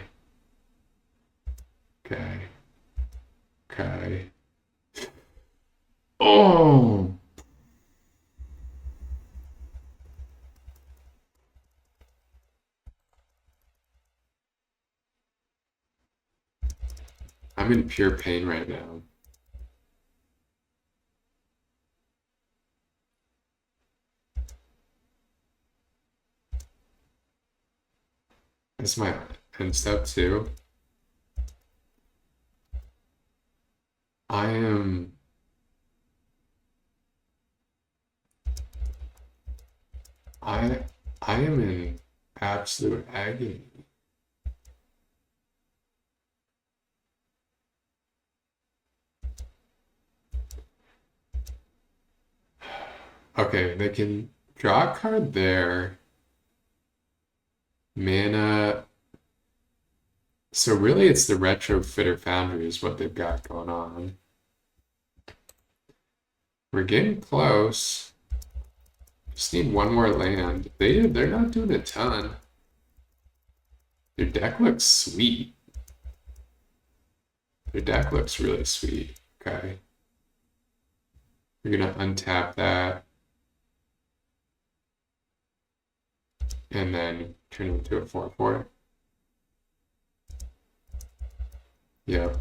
Okay. Okay. Oh! I'm in pure pain right now. That's my end step too. I am I I am in absolute agony. Okay, they can draw a card there. Mana. So really it's the Retrofitter Foundry is what they've got going on. We're getting close. Just need one more land. They're not doing a ton. Their deck looks sweet. Their deck looks really sweet. Okay. We're gonna untap that. And then turn it into a 4/4. Yep.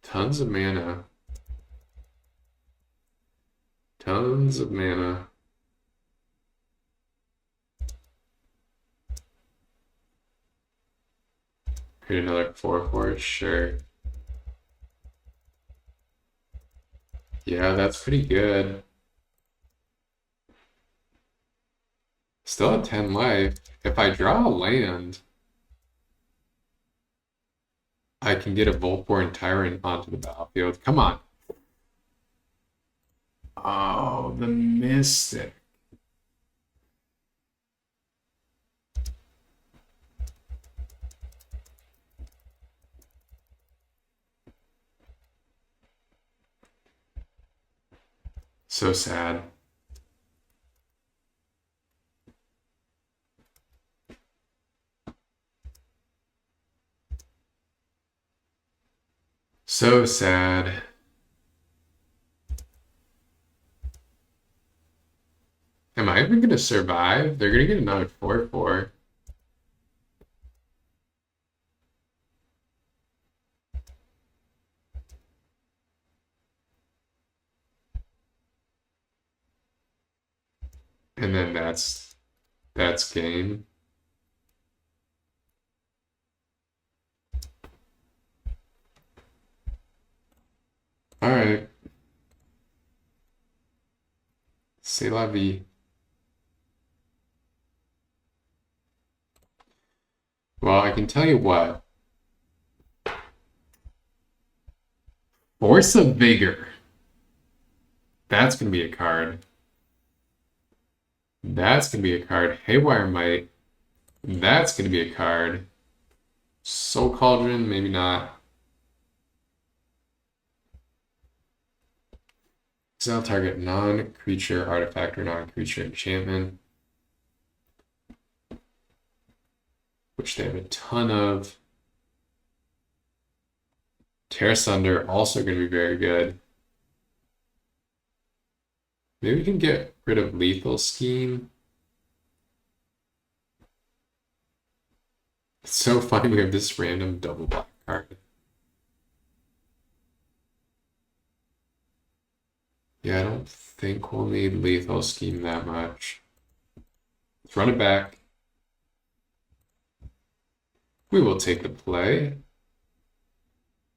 Tons of mana. Tons of mana. Create another 4/4, sure. Yeah, that's pretty good. Still at 10 life. If I draw a land, I can get a Voltborn Tyrant onto the battlefield. Come on. Oh, the Mystic. So sad. So sad. Am I even gonna survive? They're gonna get another 4/4. And then that's game. All right. C'est la vie. Well, I can tell you what. Force of Vigor. That's gonna be a card. That's gonna be a card. Haywire Might. That's gonna be a card. Soul Cauldron, maybe not. Exile target non-creature artifact or non-creature enchantment. Which they have a ton of. Tear Sunder, also going to be very good. Maybe we can get rid of Lethal Scheme. It's so funny we have this random double black card. Yeah, I don't think we'll need Lethal Scheme that much. Let's run it back. We will take the play.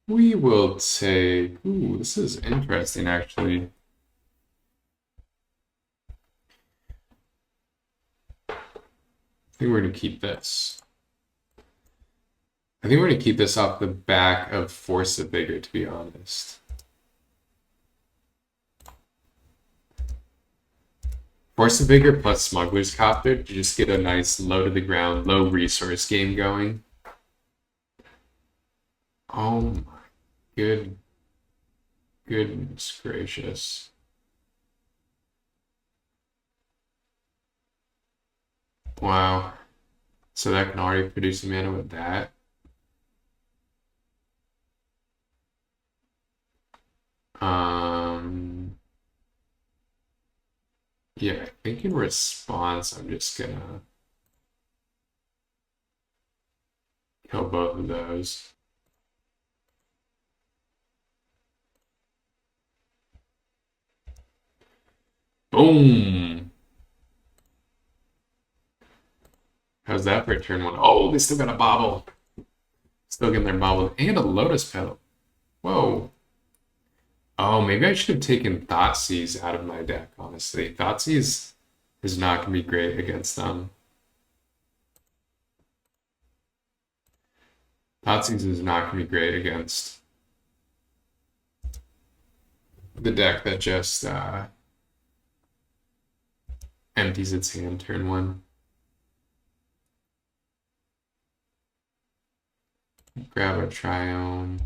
We will take... Ooh, this is interesting, actually. I think we're going to keep this. I think we're going to keep this off the back of Force of Vigor, to be honest. Force of Vigor plus Smuggler's Copter to just get a nice low to the ground, low resource game going. Oh my goodness gracious. Wow. So that can already produce a mana with that. Yeah, I think in response, I'm just gonna kill both of those. Boom! How's that for turn one? Oh, they still got a bobble. Still getting their bobble. And a Lotus Petal. Whoa. Oh, maybe I should have taken Thoughtseize out of my deck, honestly. Thoughtseize is not going to be great against them. Thoughtseize is not going to be great against the deck that just empties its hand turn one. Grab a Triome,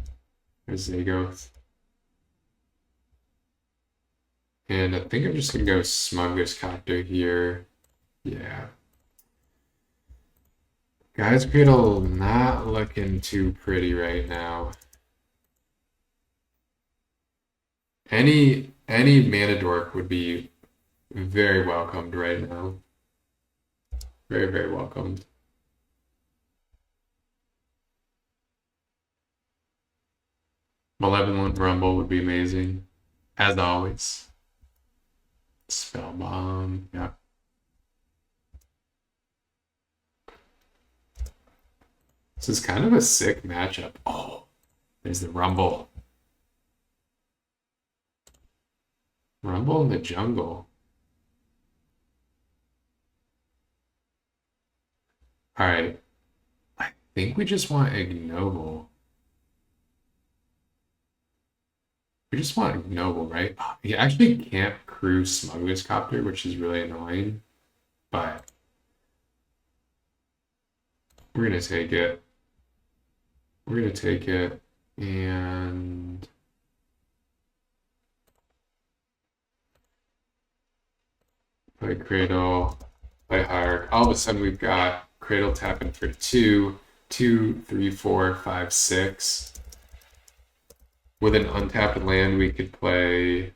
a Zagoth. And I think I'm just going to go Smuggler's Copter here. Yeah. Guy's Cradle not looking too pretty right now. Any mana dork would be very welcomed right now. Very, very welcomed. Malevolent Rumble would be amazing, as always. Spell Bomb, yeah. This is kind of a sick matchup. Oh, there's the Rumble. Rumble in the jungle. All right. I think we just want Ignoble. We just want Ignoble, right? He actually can't crew Smuggler's Copter, which is really annoying. But we're going to take it. We're going to take it. And play Cradle, play Hierarch. All of a sudden we've got Cradle tapping for 2, 2, 3, 4, 5, 6. With an untapped land, we could play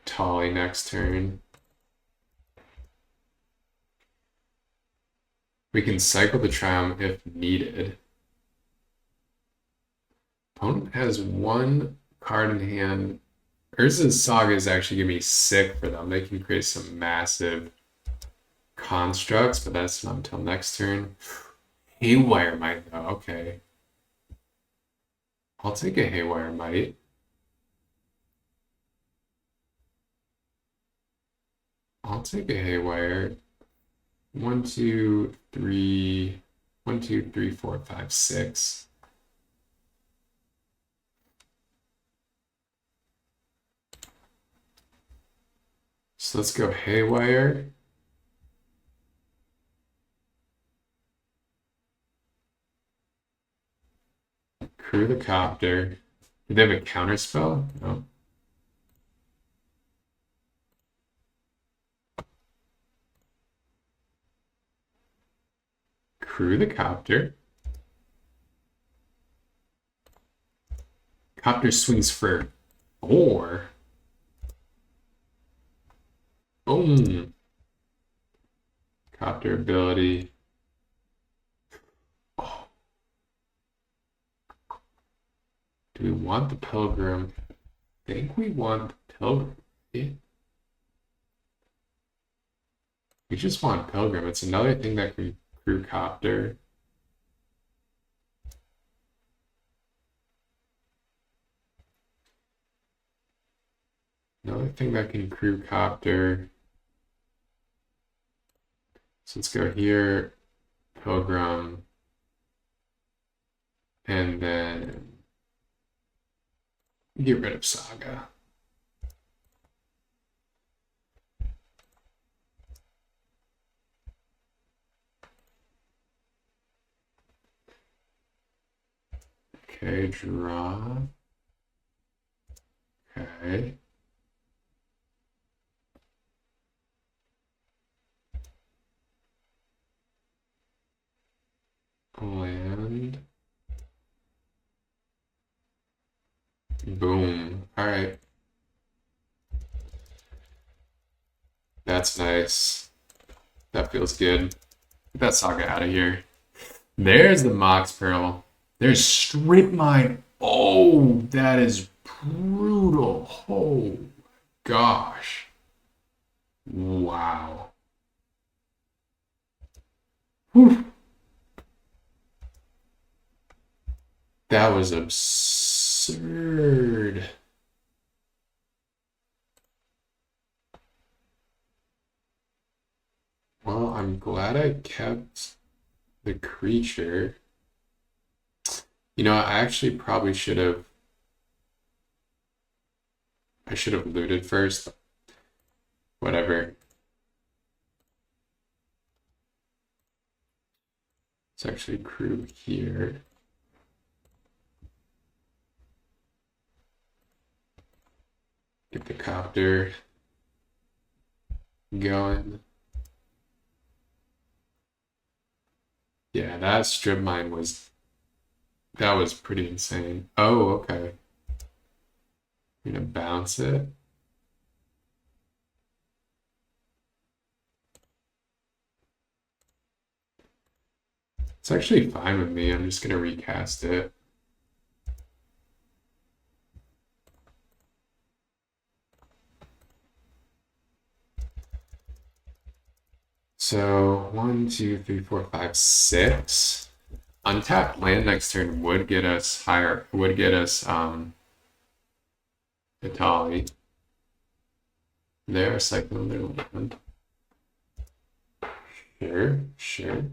Tolly next turn. We can cycle the Triumph if needed. Opponent has one card in hand. Urza's Saga is actually going to be sick for them. They can create some massive constructs, but that's not until next turn. Haywire Might, though. Okay. I'll take a Haywire Might. I'll take a Haywire. 1, 2, 3. 1, 2, 3, 4, 5, 6. So let's go Haywire. Crew the Copter. Do they have a counter spell? No. Crew the Copter. Copter swings for 4. Boom. Copter ability. Oh. Do we want the Pilgrim? I think we want the Pilgrim. Yeah. We just want Pilgrim. It's another thing that can crew Copter. Another thing that can crew Copter. So let's go here, Pilgrim, and then get rid of Saga. Okay, draw. Okay. Land. Boom. All right. That's nice. That feels good. Get that Saga out of here. There's the Mox Pearl. There's Strip Mine. Oh, that is brutal. Oh, gosh. Wow. Whew. That was absurd. Well, I'm glad I kept the creature. You know, I actually probably should have. I should have looted first. Whatever. Let's actually crew here. Get the Copter going. Yeah, that Strip Mine was pretty insane. Oh, okay. I'm gonna bounce it. It's actually fine with me. I'm just gonna recast it. So 1, 2, 3, 4, 5, 6. Untapped land next turn would get us higher. Would get us Italy. They're cycling their land. Sure, sure.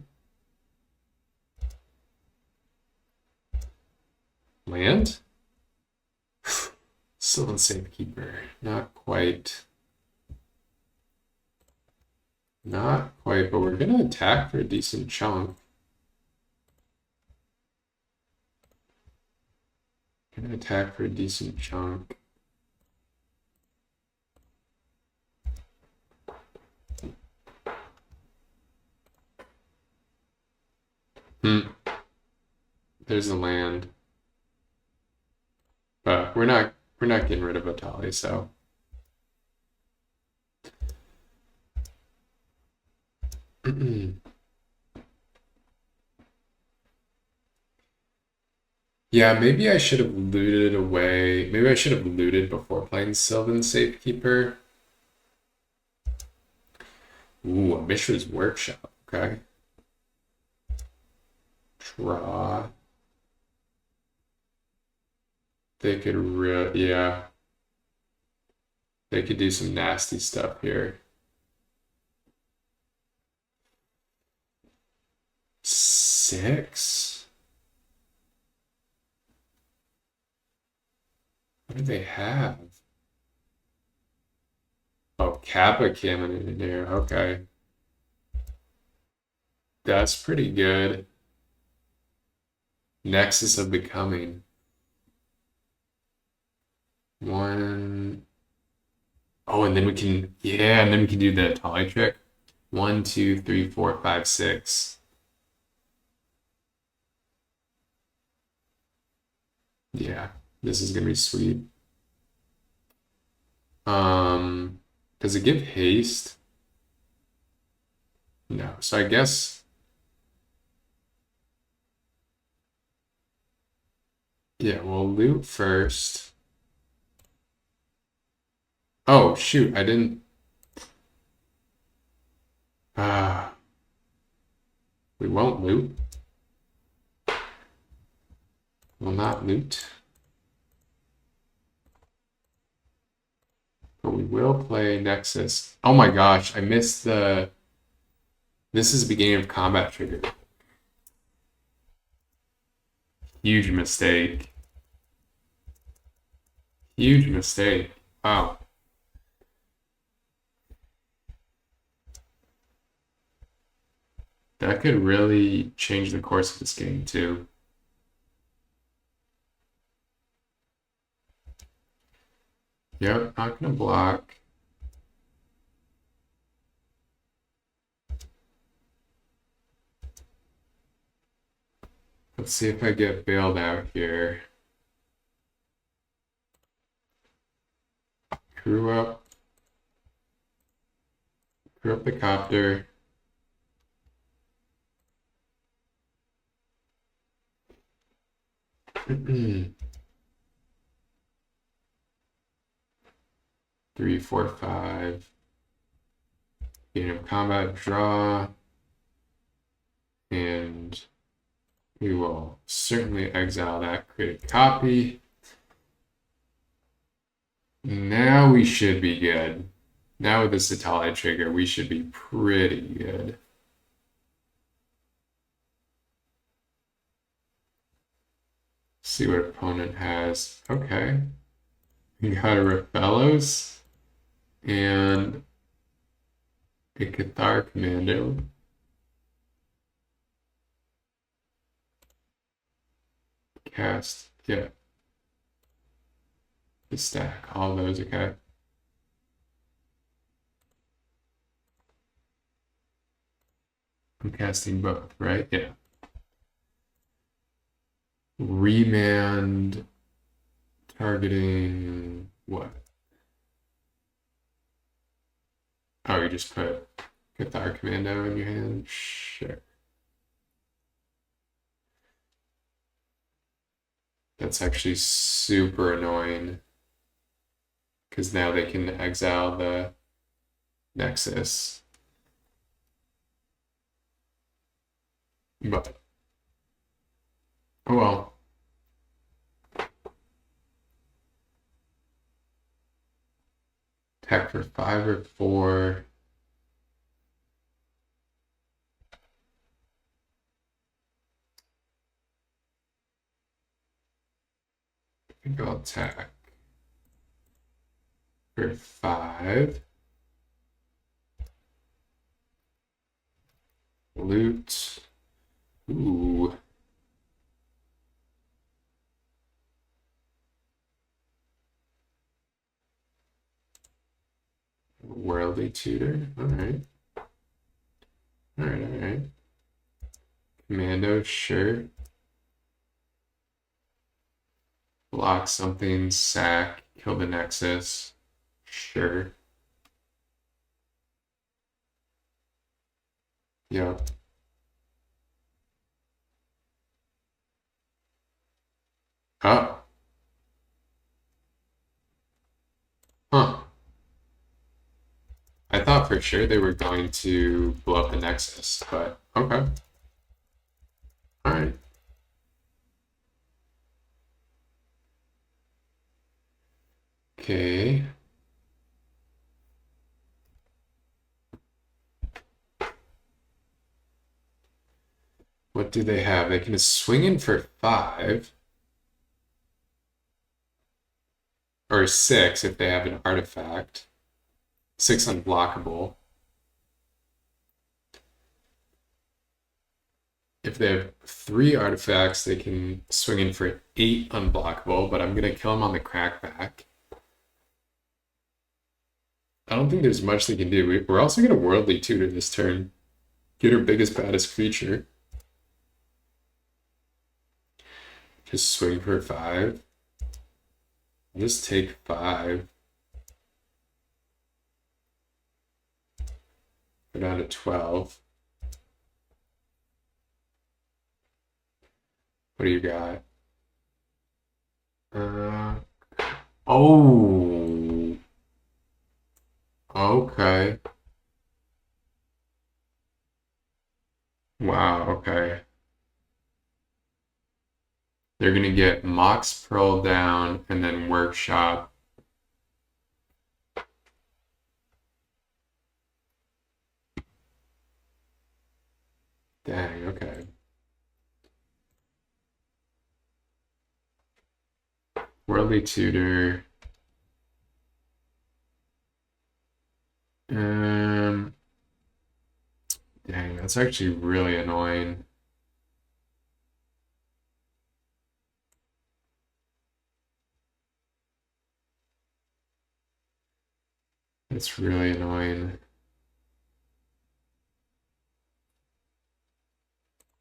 Land? Still in Safekeeper. Not quite. Not quite, but we're gonna attack for a decent chunk. Gonna attack for a decent chunk. There's the land. But we're not getting rid of Otali, so. Yeah, maybe I should have looted away. Maybe I should have looted before playing Sylvan Safekeeper. Ooh, a Mishra's Workshop. Okay. Draw. They could yeah. They could do some nasty stuff here. 6? What do they have? Oh, Kappa Cannon in there. Okay. That's pretty good. Nexus of Becoming. One. Oh, and then we can, yeah, and then we can do the Tally trick. 1, 2, 3, 4, 5, 6. Yeah, this is gonna be sweet. Does it give haste? No. So I guess, yeah, we'll loot first. Oh, shoot, I didn't. Ah, we won't loot. We'll not loot. But we will play Nexus. Oh my gosh, I missed the. This is the beginning of combat trigger. Huge mistake. Huge mistake. Wow. That could really change the course of this game too. Yep, not gonna block. Let's see if I get bailed out here. Crew up. Crew up the copter. Three, four, five. Beginning of combat, draw. And we will certainly exile that, create a copy. Now we should be good. Now with the Satali trigger, we should be pretty good. See what opponent has. Okay. We got a Raphellos and a Cathar Commando. Cast, yeah. The stack, all those, okay. I'm casting both, right? Yeah. Remand targeting what? Oh, you just put Cathar Commando in your hand? Sure. That's actually super annoying. Because now they can exile the Nexus. But, oh well. Attack for 5 or 4. I think I'll attack for 5. Loot. Ooh. Worldly Tutor. Alright. Alright. Commando, sure. block something, sack, kill the Nexus. Sure. Yep. Oh. Huh. I thought for sure they were going to blow up the Nexus, but okay. Alright. Okay. What do they have? They can swing in for 5. Or 6 if they have an artifact. 6 unblockable. If they have 3 artifacts, they can swing in for 8 unblockable, but I'm going to kill them on the crackback. I don't think there's much they can do. We're also going to Worldly Tutor this turn. Get our biggest, baddest creature. Just swing for 5. Just take 5. Go down to 12. What do you got? Oh. Okay. Wow, okay. They're gonna get Mox Pearl down and then Workshop. Dang, okay. Worldly Tutor. Dang, that's actually really annoying. It's really annoying.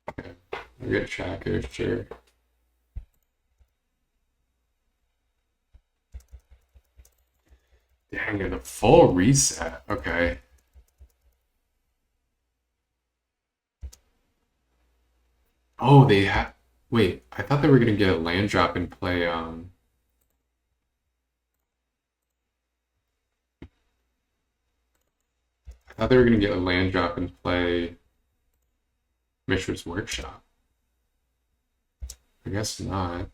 Okay, I'll get Tracker, sure. Dang, the full reset. Okay. Oh, they have. Wait, I thought they were gonna get a land drop and play. I thought they were gonna get a land drop and play Mishra's Workshop. I guess not.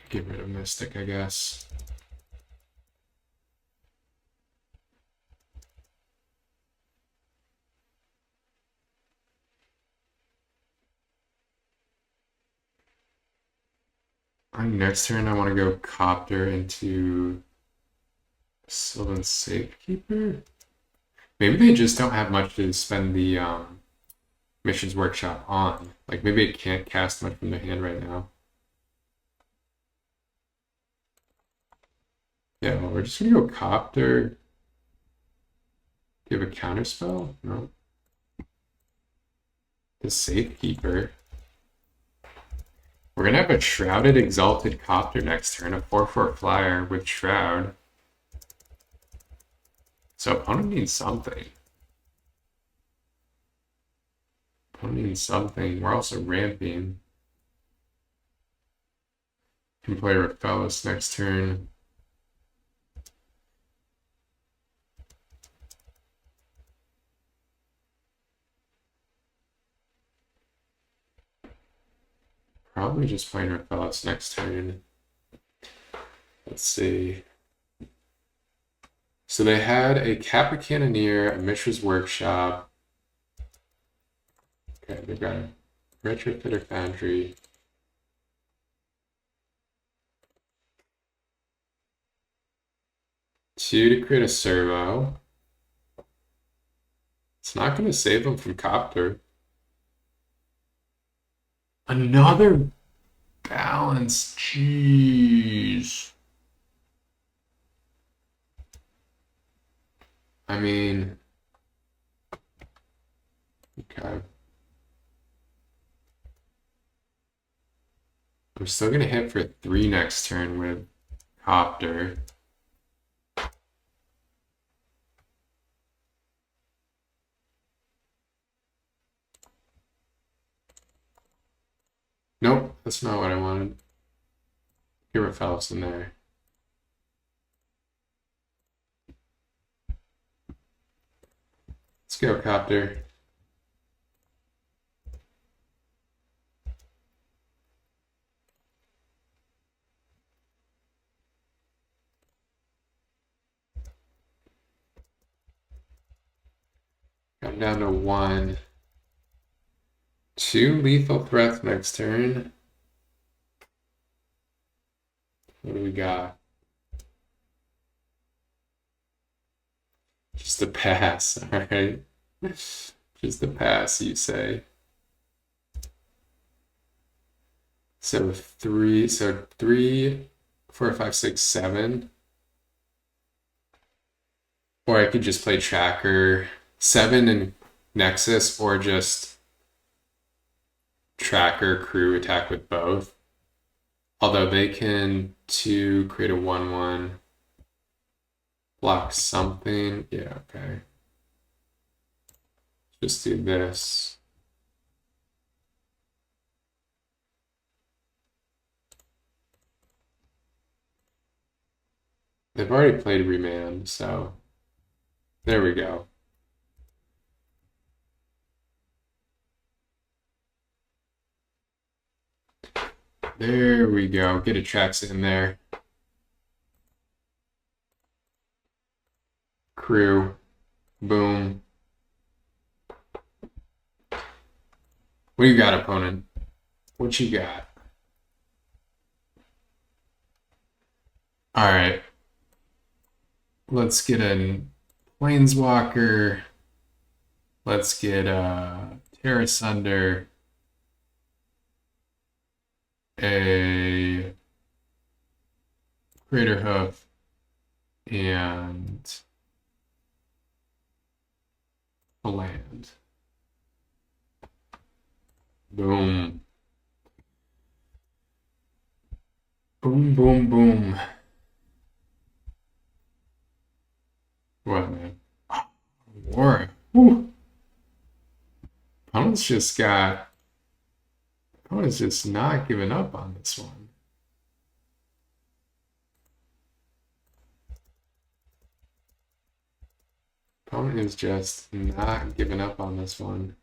Get rid of Mystic, I guess. On next turn, I want to go Copter into Sylvan Safekeeper. Maybe they just don't have much to spend the Mission's Workshop on. Like maybe it can't cast much from their hand right now. Yeah, well, we're just gonna go Copter. Give a counterspell? No. The Safekeeper. We're gonna have a Shrouded Exalted Copter next turn, a 4/4 flyer with Shroud. So opponent needs something. Opponent needs something. We're also ramping. Can play Raphaelis next turn. Probably just playing Raphaelis next turn. Let's see. So they had a Kappa Cannoneer, a Mishra's Workshop. Okay, they've got a Retrofitter Foundry. Two to create a servo. It's not going to save them from Copter. Another balance. Jeez. I mean, Okay. I'm still gonna hit for 3 next turn with Copter. Nope, that's not what I wanted. Here what else in there. Let's go, Copter. I'm down to 1. 2 lethal threats next turn. What do we got? Just a pass, alright? Just a pass, you say. So 3, 4, 5, 6, 7. Or I could just play Tracker 7 and Nexus, or just Tracker Crew attack with both. Although they can create a 1/1, block something. Yeah, okay. Just do this. They've already played Remand, so there we go. There we go. Get a tracks in there. Crew. Boom. What you got, opponent? What you got? Alright. Let's get a Planeswalker. Let's get a Terra Sunder. A Craterhoof. And a land. Boom. Boom, boom, boom. What, man? War. Woo. Opponent's just not giving up on this one. Opponent is just not giving up on this one.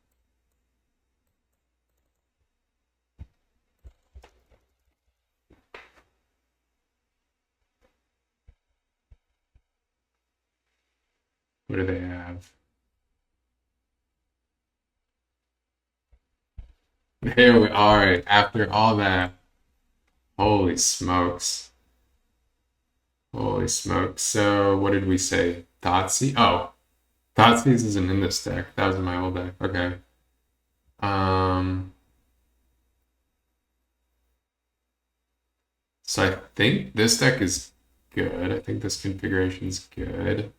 What do they have? There we are. Right, after all that. Holy smokes. Holy smokes. So what did we say? Thoughtseize? Oh. Thoughtseize isn't in this deck. That was in my old deck. Okay. So I think this deck is good. I think this configuration is good.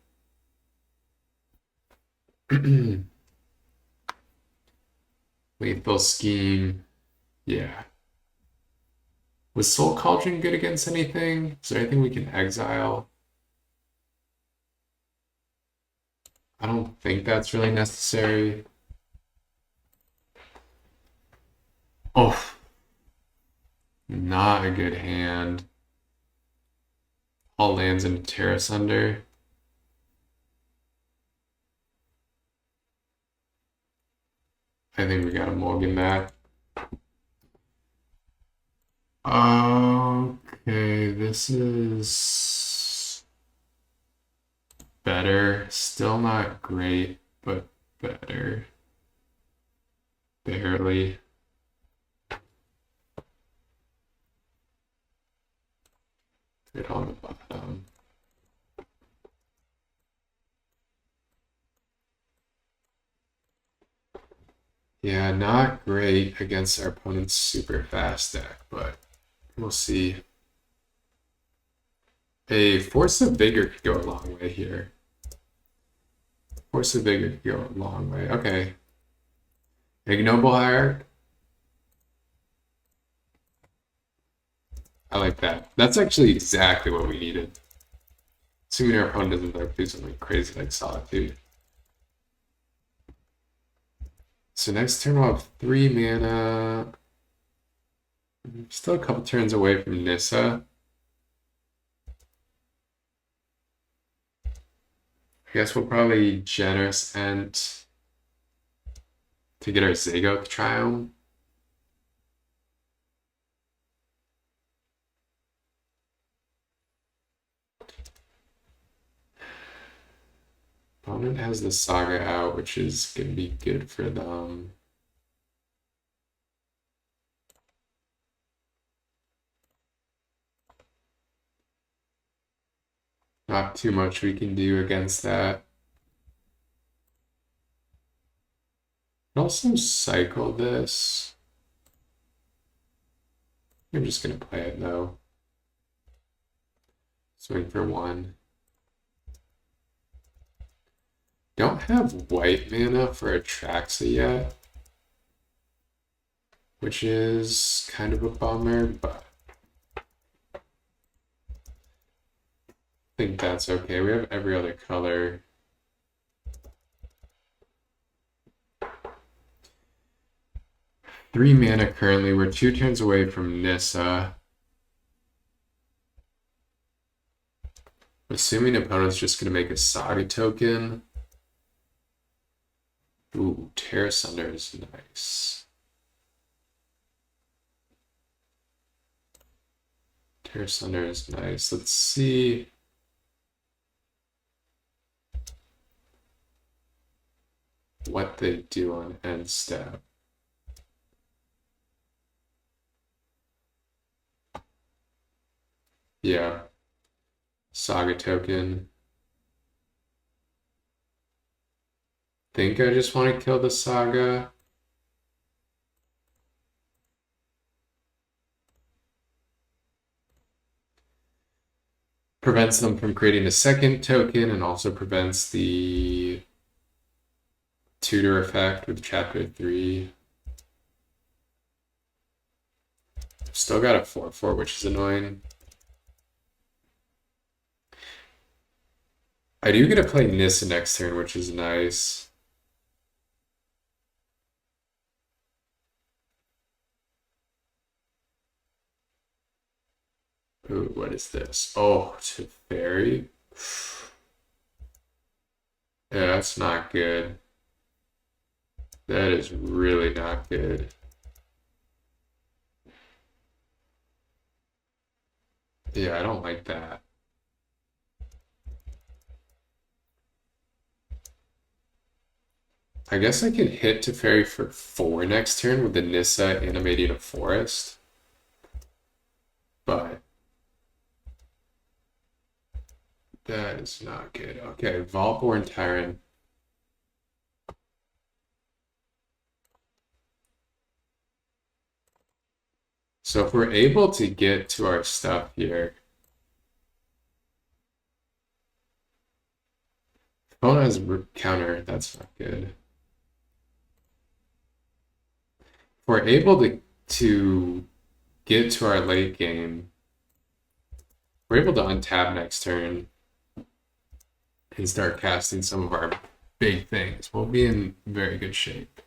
Lethal Scheme. Yeah. Was Soul Cauldron good against anything? Is there anything we can exile? I don't think that's really necessary. Oh. Not a good hand. All lands into Terra Sunder. I think we gotta mulligan that. Okay, this is better. Still not great, but better. Barely. It on the bottom. Yeah, not great against our opponent's super fast deck, but we'll see. A Force of Vigor could go a long way here. Force of Vigor could go a long way. Okay. Ignoble Hierarch. I like that. That's actually exactly what we needed. Assuming our opponent doesn't like do something crazy like Solitude. So next turn we'll have 3 mana. Still a couple turns away from Nissa. I guess we'll probably Generous Ent to get our Zagoth Triome. Opponent has the Saga out, which is going to be good for them. Not too much we can do against that. Also cycle this. I'm just going to play it though. Swing for 1. Don't have white mana for Atraxa yet, which is kind of a bummer, but I think that's okay. We have every other color. Three mana currently. We're 2 turns away from Nissa. Assuming opponent's just going to make a Saga token. Ooh, Terra Sunder is nice. Terra Sunder is nice. Let's see. What they do on end step. Yeah. Saga token. Think I just want to kill the Saga. Prevents them from creating a second token and also prevents the tutor effect with chapter 3. Still got a 4/4, which is annoying. I do get to play Nissa next turn, which is nice. Ooh, what is this? Oh, Teferi. Yeah, that's not good. That is really not good. Yeah, I don't like that. I guess I can hit Teferi for 4 next turn with the Nissa animating a forest. But that is not good. Okay, Vaultborn Tyrant. So if we're able to get to our stuff here, opponent has counter, that's not good. If we're able to get to our late game, we're able to untap next turn and start casting some of our big things. We'll be in very good shape.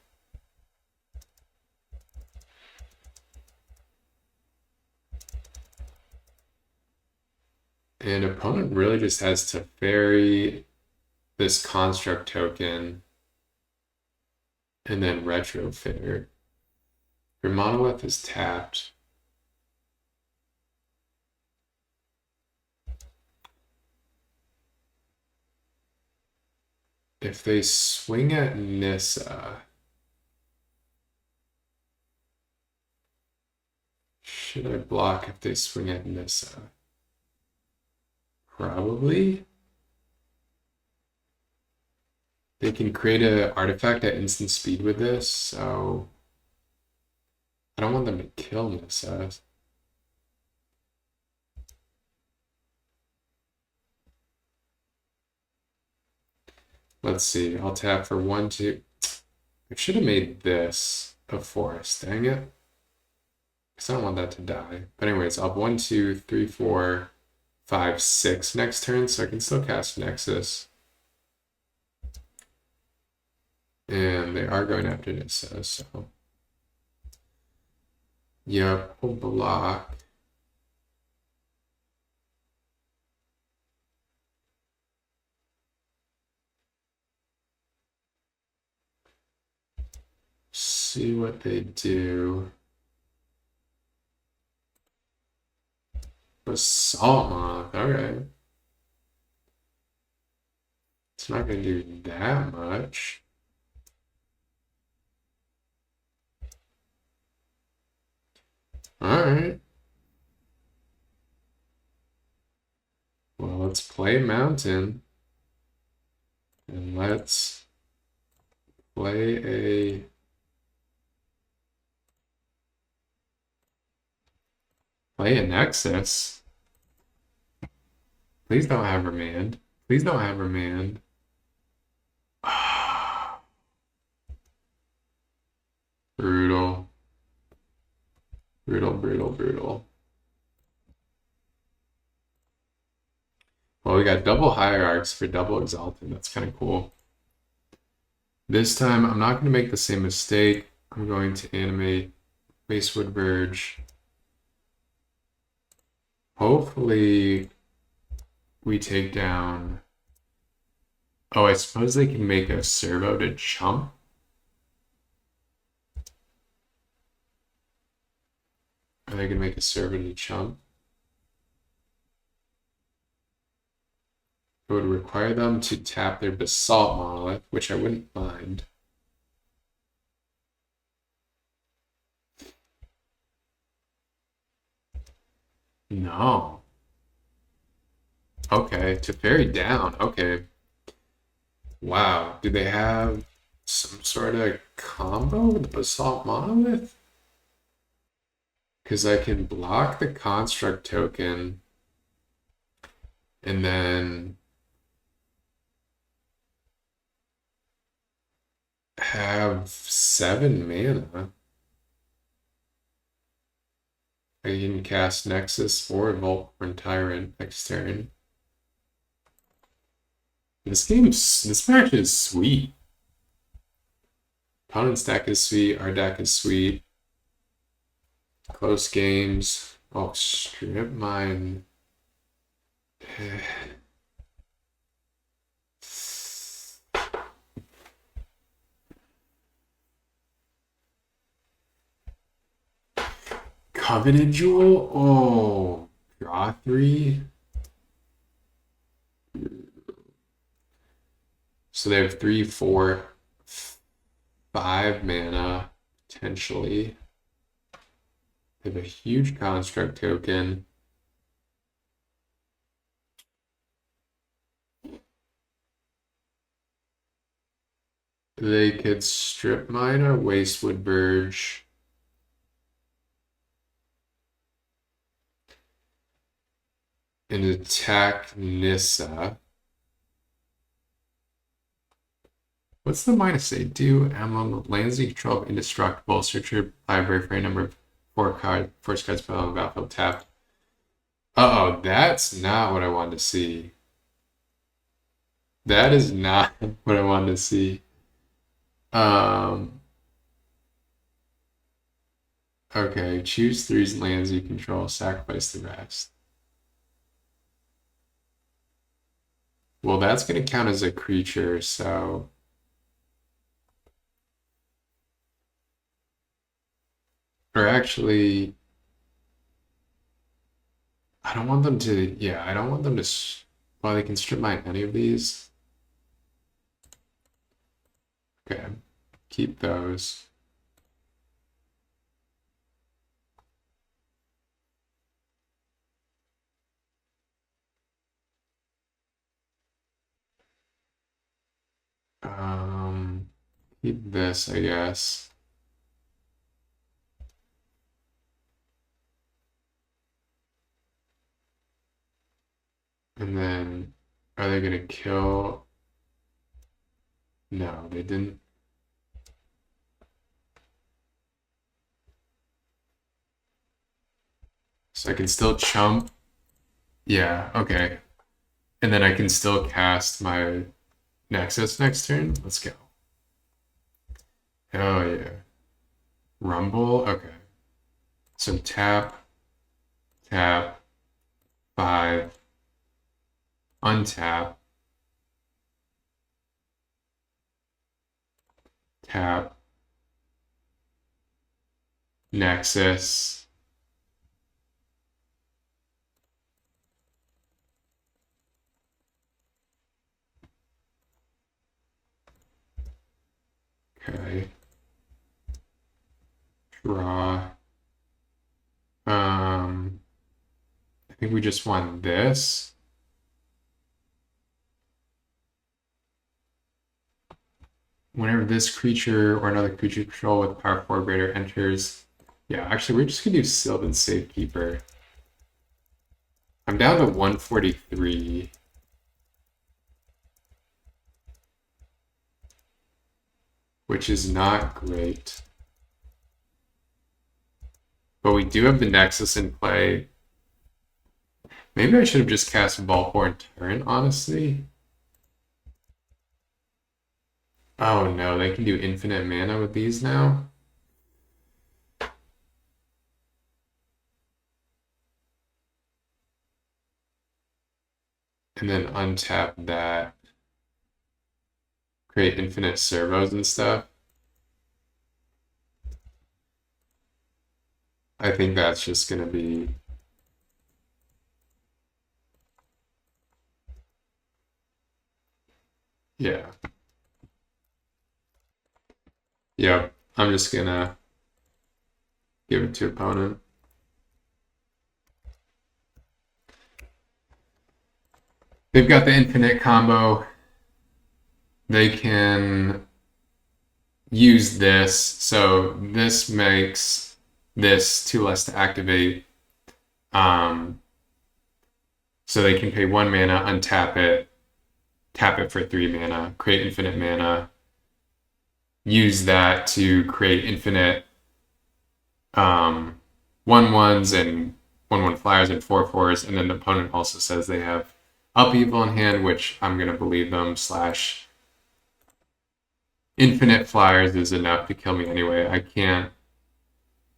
And opponent really just has to ferry this construct token and then retrofitter. Your monolith is tapped. If they swing at Nissa, should I block if they swing at Nissa? Probably. They can create an artifact at instant speed with this, so I don't want them to kill Nissa. Let's see. I'll tap for 1, 2. I should have made this a forest, dang it. Because I don't want that to die. But anyways, I'll have 1, 2, 3, 4, 5, 6 next turn, so I can still cast Nexus. And they are going after Nissa, so. Yep, we'll block. See what they do. Basalt Moth, okay. It's not going to do that much. Alright. Well, let's play Mountain. And let's play a Nexus. Please don't have Remand. Please don't have Remand. Brutal. Brutal, brutal, brutal. Well, we got double Hierarchs for double Exalted. That's kind of cool. This time, I'm not going to make the same mistake. I'm going to animate Wastewood Verge. Hopefully, we take down... Oh, I suppose they can make a servo to chump. Are they going to make a servo to chump? It would require them to tap their Basalt Monolith, which I wouldn't mind. No. Okay, Teferi down. Okay. Wow. Do they have some sort of combo with the Basalt Monolith? Because I can block the Construct token and then have 7 mana. I can cast Nexus or Voltborn Tyrant next turn. This match is sweet. Opponent's deck is sweet, our deck is sweet. Close games. Oh, strip mine. Coveted Jewel? Oh, draw 3. So they have 3, 4, 5 mana, potentially. They have a huge Construct token. They could strip mine or Wastewood Verge. And attack Nissa. What's the -8 do? Emblem lands you control of indestructible. Search your library for a number of 4 force cards put on the battlefield tapped. Uh-oh, that's not what I wanted to see. That is not what I wanted to see. Okay, choose 3 lands you control, sacrifice the rest. Well, that's going to count as a creature, so... Or actually... I don't want them to... Yeah, I don't want them to... Well, they can strip mine any of these. Okay, keep those. Keep this, I guess. And then, are they gonna kill? No, they didn't. So I can still chump. Yeah, okay. And then I can still cast my Nexus next turn. Let's go. Oh yeah. Rumble? Okay. So tap, tap, 5, untap, tap, Nexus. Okay. Draw. I think we just want this. Whenever this creature or another creature control with power 4 greater enters. Yeah, actually, we're just gonna do Sylvan Safekeeper. I'm down to 143. Which is not great. But we do have the Nexus in play. Maybe I should have just cast Volporn Tyrant, honestly. Oh no, they can do infinite mana with these now? And then untap that. Create infinite servos and stuff. I think that's just gonna be... Yeah. Yep, I'm just gonna give it to opponent. They've got the infinite combo. They can use this, so this makes this 2 less to activate. So they can pay 1 mana, untap it, tap it for 3 mana, create infinite mana, use that to create infinite 1/1s and 1/1 flyers and 4/4s, and then the opponent also says they have Upheaval in hand, which I'm gonna believe them, / infinite flyers is enough to kill me anyway. I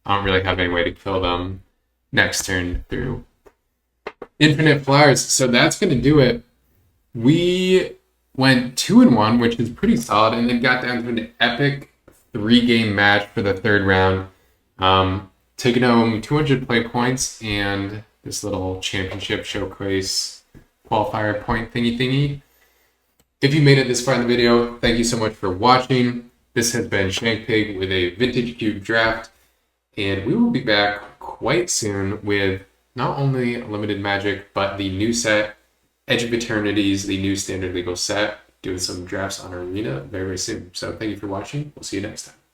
don't really have any way to kill them next turn through infinite flyers. So that's gonna do it. We went 2-1, which is pretty solid, and then got down to an epic 3-game match for the 3rd round. Taking home 200 play points and this little championship showcase qualifier point thingy. If you made it this far in the video, thank you so much for watching. This has been shankpig with a Vintage Cube draft, and we will be back quite soon with not only Limited Magic, but the new set, Edge of Eternities, the new Standard Legal set, doing some drafts on Arena very, very soon. So thank you for watching. We'll see you next time.